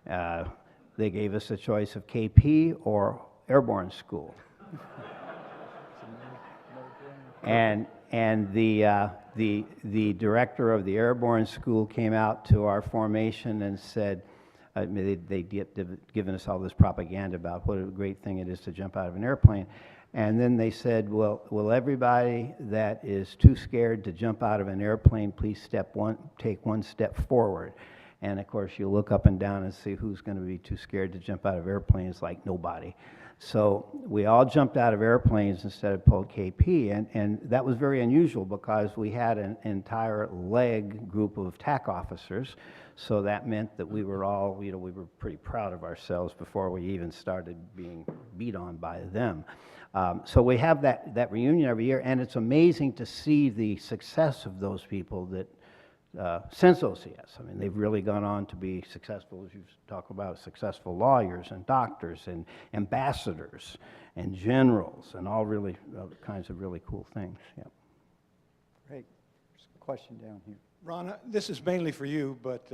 They gave us a choice of KP or airborne school. And the director of the airborne school came out to our formation and said, they'd given us all this propaganda about what a great thing it is to jump out of an airplane. And then they said, well, will everybody that is too scared to jump out of an airplane, please take one step forward. And of course, you look up and down and see who's going to be too scared to jump out of airplanes, like nobody. So we all jumped out of airplanes instead of pulled KP, and that was very unusual because we had an entire leg group of TAC officers, so that meant that we were all, we were pretty proud of ourselves before we even started being beat on by them. So we have that reunion every year, and it's amazing to see the success of those people that since OCS. I mean, they've really gone on to be successful, as you talk about, successful lawyers and doctors and ambassadors and generals and all really kinds of really cool things. Yeah. Great. There's a question down here. Ron, this is mainly for you, but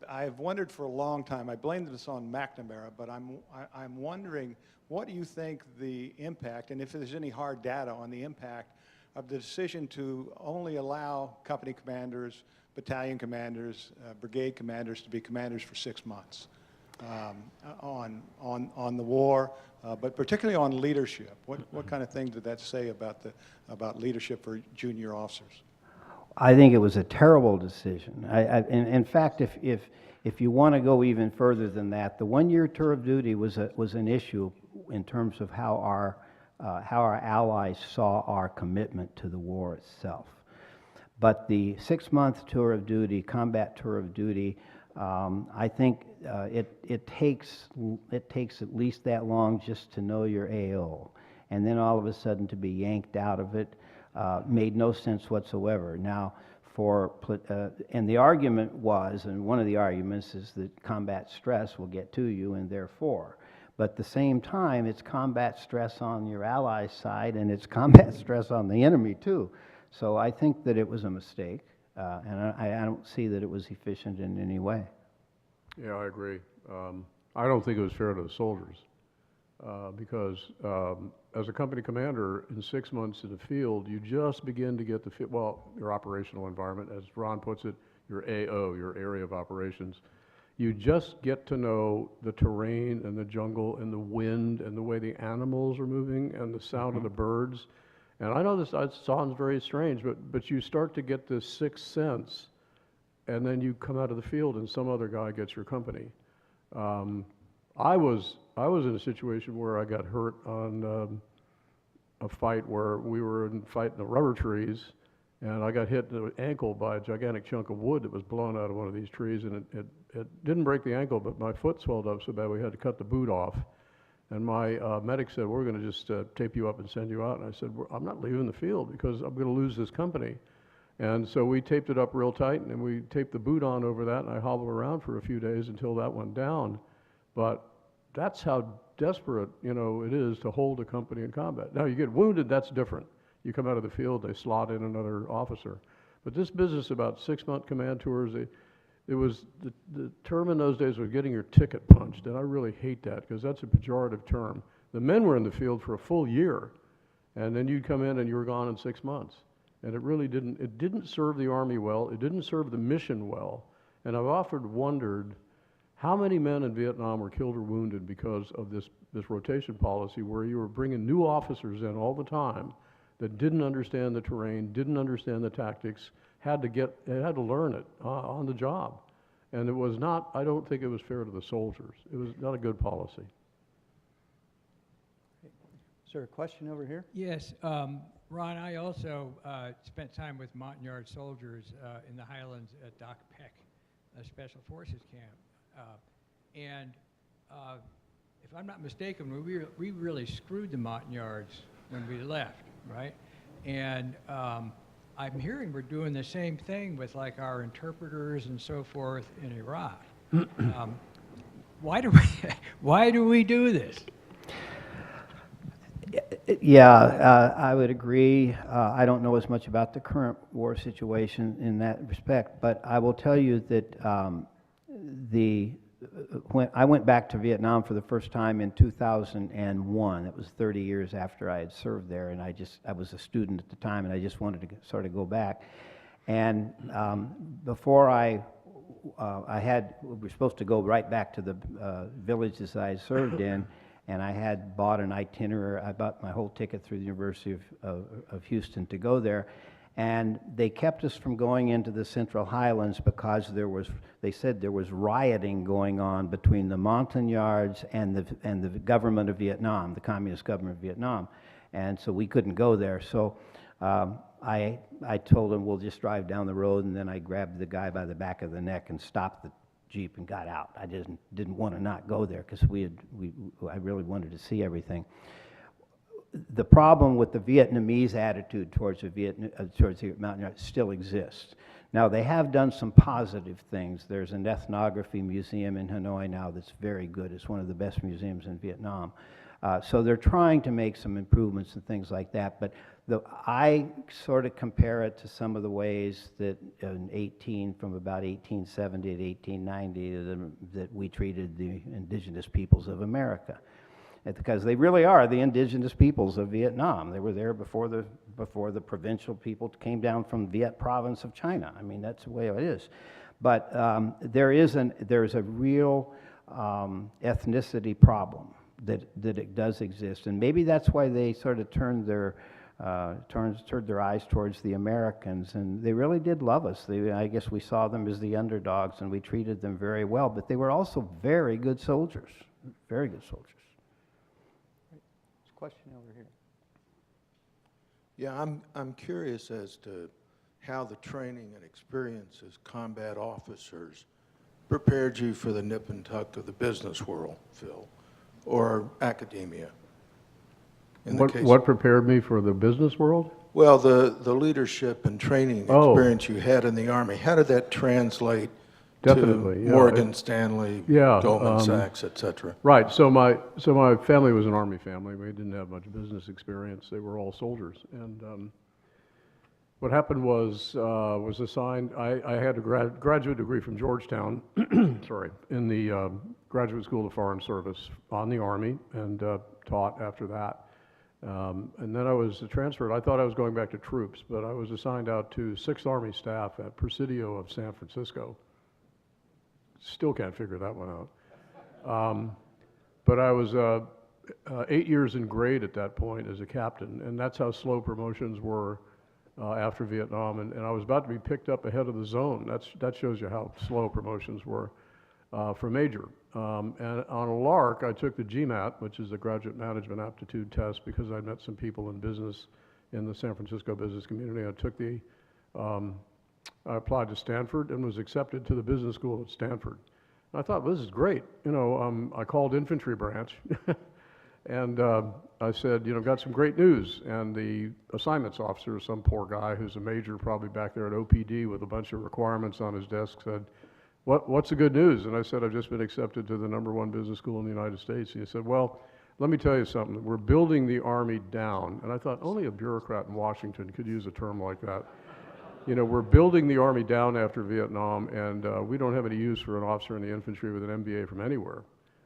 I've wondered for a long time. I blame this on McNamara, but I'm wondering, what do you think the impact, and if there's any hard data on the impact of the decision to only allow company commanders, battalion commanders, brigade commanders to be commanders for 6 months on the war, but particularly on leadership? What kind of thing did that say about leadership for junior officers? I think it was a terrible decision. In fact, if you want to go even further than that, the one-year tour of duty was an issue in terms of how our allies saw our commitment to the war itself. But the 6-month tour of duty, combat tour of duty, I think it takes at least that long just to know your AO, and then all of a sudden to be yanked out of it made no sense whatsoever. Now, and the argument was, and one of the arguments is that combat stress will get to you, and therefore. But at the same time, it's combat stress on your allies' side, and it's combat stress on the enemy, too. So I think that it was a mistake, and I don't see that it was efficient in any way. Yeah, I agree. I don't think it was fair to the soldiers because as a company commander, in 6 months in the field, you just begin to get your operational environment, as Ron puts it, your AO, your area of operations. You just get to know the terrain and the jungle and the wind and the way the animals are moving and the sound of the birds. And I know this sounds very strange, but you start to get this sixth sense, and then you come out of the field and some other guy gets your company. I was in a situation where I got hurt on a fight where we were fighting the rubber trees, and I got hit in the ankle by a gigantic chunk of wood that was blown out of one of these trees, and it didn't break the ankle, but my foot swelled up so bad we had to cut the boot off. And my medic said, we're going to just tape you up and send you out. And I said, I'm not leaving the field because I'm going to lose this company. And so we taped it up real tight, and we taped the boot on over that, and I hobbled around for a few days until that went down. But that's how desperate, it is to hold a company in combat. Now, you get wounded, that's different. You come out of the field, they slot in another officer. But this business about 6-month command tours, it was, the term in those days was getting your ticket punched, and I really hate that because that's a pejorative term. The men were in the field for a full year, and then you'd come in and you were gone in 6 months. And it didn't serve the Army well, it didn't serve the mission well, and I've often wondered how many men in Vietnam were killed or wounded because of this rotation policy where you were bringing new officers in all the time that didn't understand the terrain, didn't understand the tactics, had to learn it on the job. And it was not, I don't think it was fair to the soldiers. It was not a good policy. Is there a question over here? Yes, Ron, I also spent time with Montagnard soldiers in the Highlands at Doc Peck, a Special Forces camp. And if I'm not mistaken, we really screwed the Montagnards when we left, right? And I'm hearing we're doing the same thing with like our interpreters and so forth in Iraq. Why do we do this? Yeah, I would agree. I don't know as much about the current war situation in that respect, but I will tell you that when I went back to Vietnam for the first time in 2001, it was 30 years after I had served there, and I was a student at the time, and I just wanted to sort of go back. And before we were supposed to go right back to the villages I had served in, and I had bought an itinerary. I bought my whole ticket through the University of Houston to go there. And they kept us from going into the Central Highlands because they said there was rioting going on between the Montagnards and the government of Vietnam, the communist government of Vietnam. And so we couldn't go there. So I told them, we'll just drive down the road, and then I grabbed the guy by the back of the neck and stopped the Jeep and got out. I didn't want to not go there because I really wanted to see everything. The problem with the Vietnamese attitude towards the Montagnards still exists. Now, they have done some positive things. There's an ethnography museum in Hanoi now that's very good. It's one of the best museums in Vietnam. So they're trying to make some improvements and things like that. But I sort of compare it to some of the ways that from about 1870 to 1890 that we treated the indigenous peoples of America. Because they really are the indigenous peoples of Vietnam. They were there before the provincial people came down from Viet province of China. I mean, that's the way it is. But there's a real ethnicity problem that it does exist, and maybe that's why they sort of turned their eyes towards the Americans, and they really did love us. I guess we saw them as the underdogs, and we treated them very well. But they were also very good soldiers, very good soldiers. Question over here. Yeah, I'm curious as to how the training and experience as combat officers prepared you for the nip and tuck of the business world, Phil, or academia. What prepared me for the business world? Well, the leadership and training experience you had in the Army, how did that translate Definitely, to yeah. Morgan Stanley, Goldman Sachs, et cetera? Right. So my family was an Army family. We didn't have much business experience. They were all soldiers. And what happened was assigned. I had a graduate degree from Georgetown. Sorry, in the Graduate School of Foreign Service on the Army, and taught after that. And then I was transferred. I thought I was going back to troops, but I was assigned out to 6th Army staff at Presidio of San Francisco. Still can't figure that one out. But I was 8 years in grade at that point as a captain, and that's how slow promotions were after Vietnam. And I was about to be picked up ahead of the zone. That shows you how slow promotions were for major. And on a lark, I took the GMAT, which is the Graduate Management Aptitude Test, because I met some people in business in the San Francisco business community. I applied to Stanford and was accepted to the business school at Stanford. And I thought, well, this is great. I called infantry branch and I said, got some great news. And the assignments officer, some poor guy who's a major probably back there at OPD with a bunch of requirements on his desk, said, what's the good news? And I said, I've just been accepted to the #1 business school in the United States. And he said, well, let me tell you something. We're building the Army down. And I thought, only a bureaucrat in Washington could use a term like that. We're building the Army down after Vietnam, and we don't have any use for an officer in the infantry with an MBA from anywhere.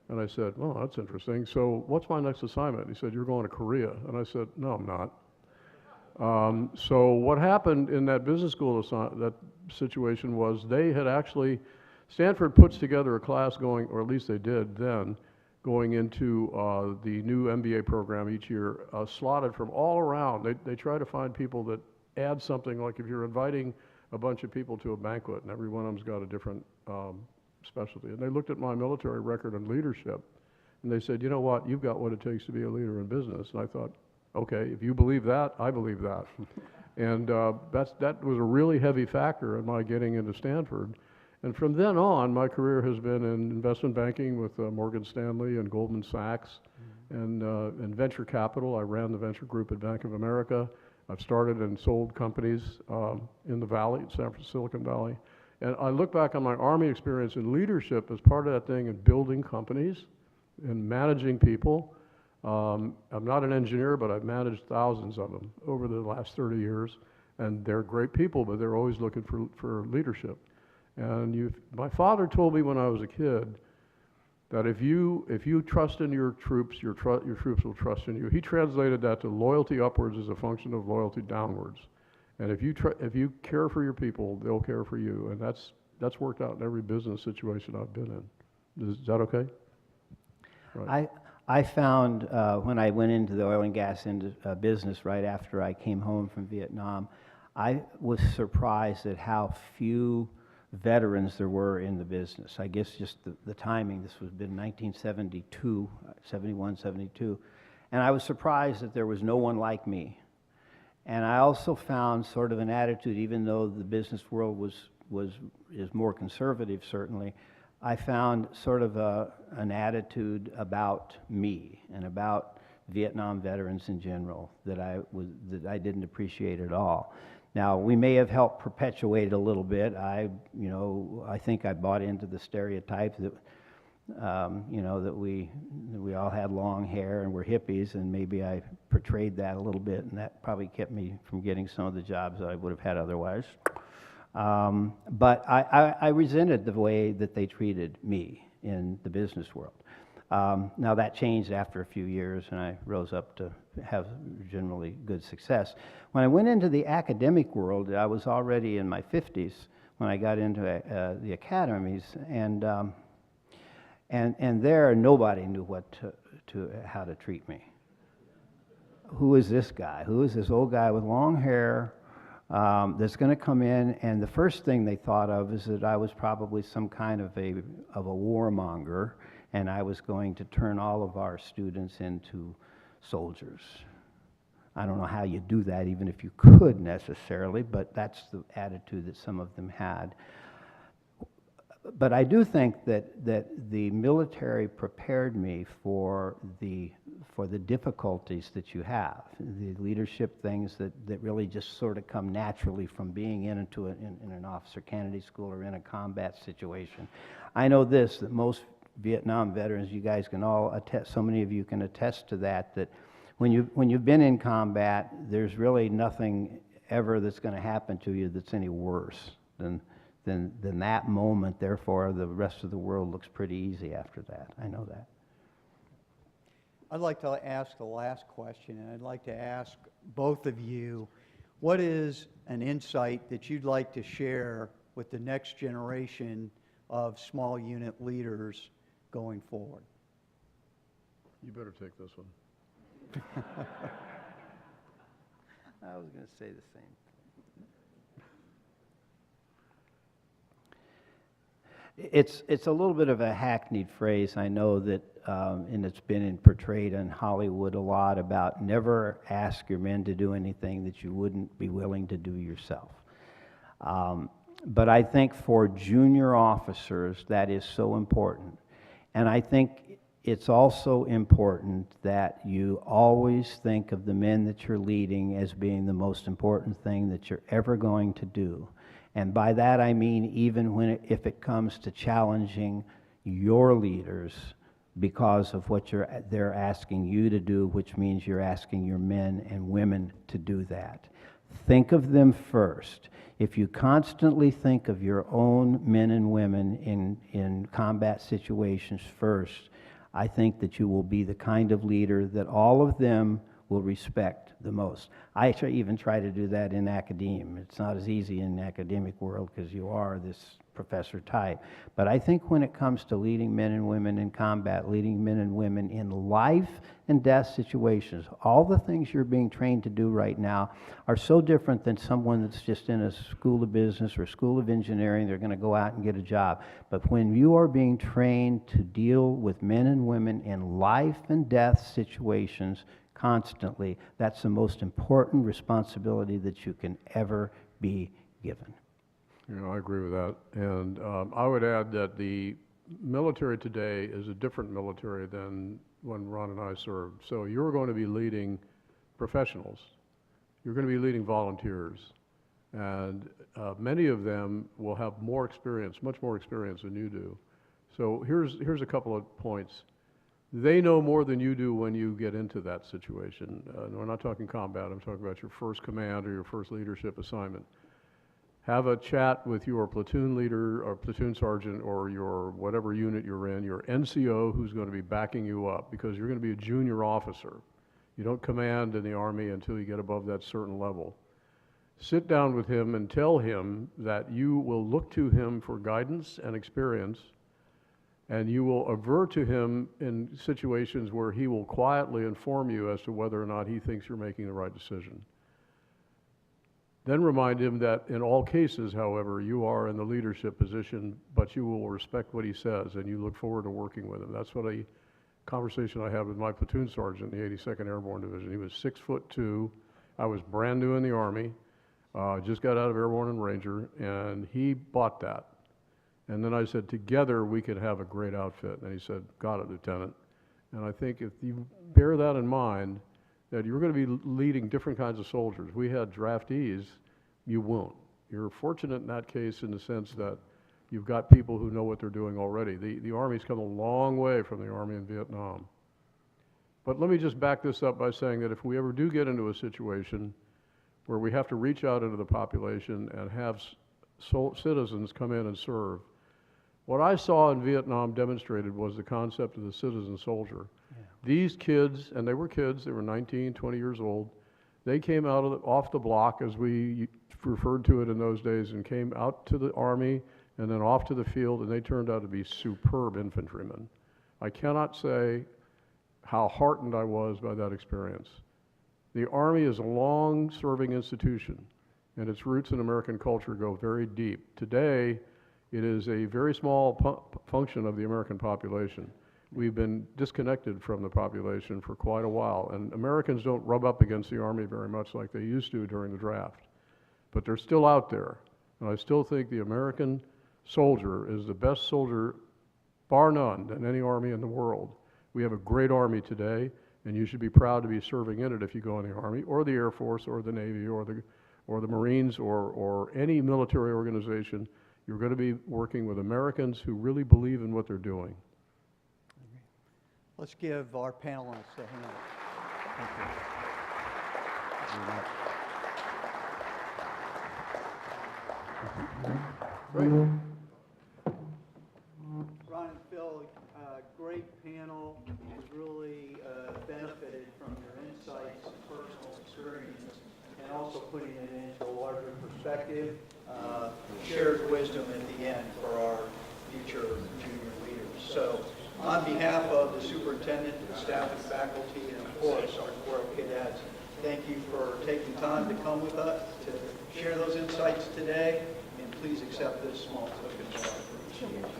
And I said, well, that's interesting. So what's my next assignment? He said, you're going to Korea. And I said, no, I'm not. So what happened in that business school that situation was they had actually, Stanford puts together a class going, or at least they did then, going into the new MBA program each year, slotted from all around. They try to find people that add something, like if you're inviting a bunch of people to a banquet and every one of them's got a different specialty. And they looked at my military record and leadership, and they said, you know what, you've got what it takes to be a leader in business. And I thought, okay, if you believe that, I believe that. And that was a really heavy factor in my getting into Stanford. And from then on, my career has been in investment banking with Morgan Stanley and Goldman Sachs, and venture capital. I ran the venture group at Bank of America. I've started and sold companies in the Valley, in Silicon Valley. And I look back on my Army experience in leadership as part of that thing in building companies and managing people. I'm not an engineer, but I've managed thousands of them over the last 30 years. And they're great people, but they're always looking for leadership. And my father told me when I was a kid that if you trust in your troops, your troops will trust in you. He translated that to loyalty upwards is a function of loyalty downwards. And if you care for your people, they'll care for you. And that's worked out in every business situation I've been in. Is that okay? Right. I found when I went into the oil and gas business right after I came home from Vietnam, I was surprised at how few veterans there were in the business. I guess just the timing, this was been 1972, 71, 72, and I was surprised that there was no one like me. And I also found sort of an attitude, even though the business world is more conservative certainly, I found sort of an attitude about me and about Vietnam veterans in general that I didn't appreciate at all. Now, we may have helped perpetuate it a little bit. I think I bought into the stereotype that, that we all had long hair and were hippies, and maybe I portrayed that a little bit, and that probably kept me from getting some of the jobs that I would have had otherwise. But I resented the way that they treated me in the business world. Now that changed after a few years, and I rose up to have generally good success. When I went into the academic world, I was already in my 50s when I got into the academies, and there nobody knew how to treat me. Who is this guy? Who is this old guy with long hair that's going to come in? And the first thing they thought of is that I was probably some kind of a warmonger, and I was going to turn all of our students into soldiers. I don't know how you do that, even if you could necessarily, but that's the attitude that some of them had. But I do think that the military prepared me for the difficulties that you have, the leadership things that really just sort of come naturally from being in an officer candidate school or in a combat situation. I know this, that most Vietnam veterans, you guys can all attest, so many of you can attest to that when you've been in combat, there's really nothing ever that's going to happen to you that's any worse than that moment. Therefore, the rest of the world looks pretty easy after that. I know that. I'd like to ask the last question, and I'd like to ask both of you, what is an insight that you'd like to share with the next generation of small unit leaders going forward? You better take this one. I was going to say the same. It's a little bit of a hackneyed phrase, I know that, and it's been portrayed in Hollywood a lot about never ask your men to do anything that you wouldn't be willing to do yourself. But I think for junior officers, that is so important. And I think it's also important that you always think of the men that you're leading as being the most important thing that you're ever going to do. And by that I mean even if it comes to challenging your leaders because of what they're asking you to do, which means you're asking your men and women to do that. Think of them first. If you constantly think of your own men and women in combat situations first, I think that you will be the kind of leader that all of them will respect the most. I even try to do that in academia. It's not as easy in the academic world because you are this professor type. But I think when it comes to leading men and women in combat, leading men and women in life and death situations, all the things you're being trained to do right now are so different than someone that's just in a school of business or school of engineering. They're going to go out and get a job. But when you are being trained to deal with men and women in life and death situations constantly, that's the most important responsibility that you can ever be given. I agree with that. And I would add that the military today is a different military than when Ron and I served. So you're going to be leading professionals. You're going to be leading volunteers. And many of them will have more experience, much more experience than you do. So here's a couple of points. They know more than you do when you get into that situation. We're not talking combat. I'm talking about your first command or your first leadership assignment. Have a chat with your platoon leader or platoon sergeant or your whatever unit you're in, your NCO who's going to be backing you up, because you're going to be a junior officer. You don't command in the Army until you get above that certain level. Sit down with him and tell him that you will look to him for guidance and experience, and you will avert to him in situations where he will quietly inform you as to whether or not he thinks you're making the right decision. Then remind him that in all cases, however, you are in the leadership position, but you will respect what he says, and you look forward to working with him. That's what a conversation I had with my platoon sergeant in the 82nd Airborne Division. He was 6'2". I was brand new in the Army, just got out of Airborne and Ranger, and he bought that. And then I said, together we could have a great outfit. And he said, got it, Lieutenant. And I think if you bear that in mind, that you're going to be leading different kinds of soldiers. We had draftees you won't. You're fortunate in that case in the sense that you've got people who know what they're doing already. The Army's come a long way from the Army in Vietnam. But let me just back this up by saying that if we ever do get into a situation where we have to reach out into the population and have citizens come in and serve, what I saw in Vietnam demonstrated was the concept of the citizen soldier. Yeah. These kids, and they were kids, they were 19, 20 years old, they came out of off the block, as we referred to it in those days, and came out to the Army and then off to the field, and they turned out to be superb infantrymen. I cannot say how heartened I was by that experience. The Army is a long-serving institution, and its roots in American culture go very deep. Today, it is a very small function of the American population. We've been disconnected from the population for quite a while, and Americans don't rub up against the Army very much like they used to during the draft. But they're still out there, and I still think the American soldier is the best soldier, bar none, than any Army in the world. We have a great Army today, and you should be proud to be serving in it if you go in the Army, or the Air Force, or the Navy, or the Marines, or any military organization. You're going to be working with Americans who really believe in what they're doing. Let's give our panelists a hand. Thank you. Great. Ron and Phil, great panel. We've really benefited from your insights and personal experience, and also putting it into a larger perspective. Shared wisdom at the end for our future junior leaders. So, on behalf of the superintendent, the staff and faculty, and of course our Squirrel cadets, thank you for taking time to come with us to share those insights today, and please accept this small token of our appreciation.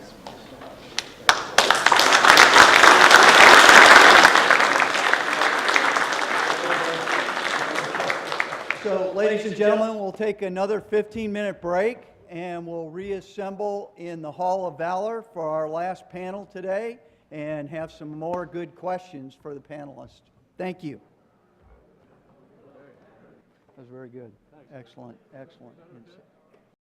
So, ladies and gentlemen, we'll take another 15-minute break, and we'll reassemble in the Hall of Valor for our last panel today and have some more good questions for the panelists. Thank you. That was very good. Excellent, excellent insight.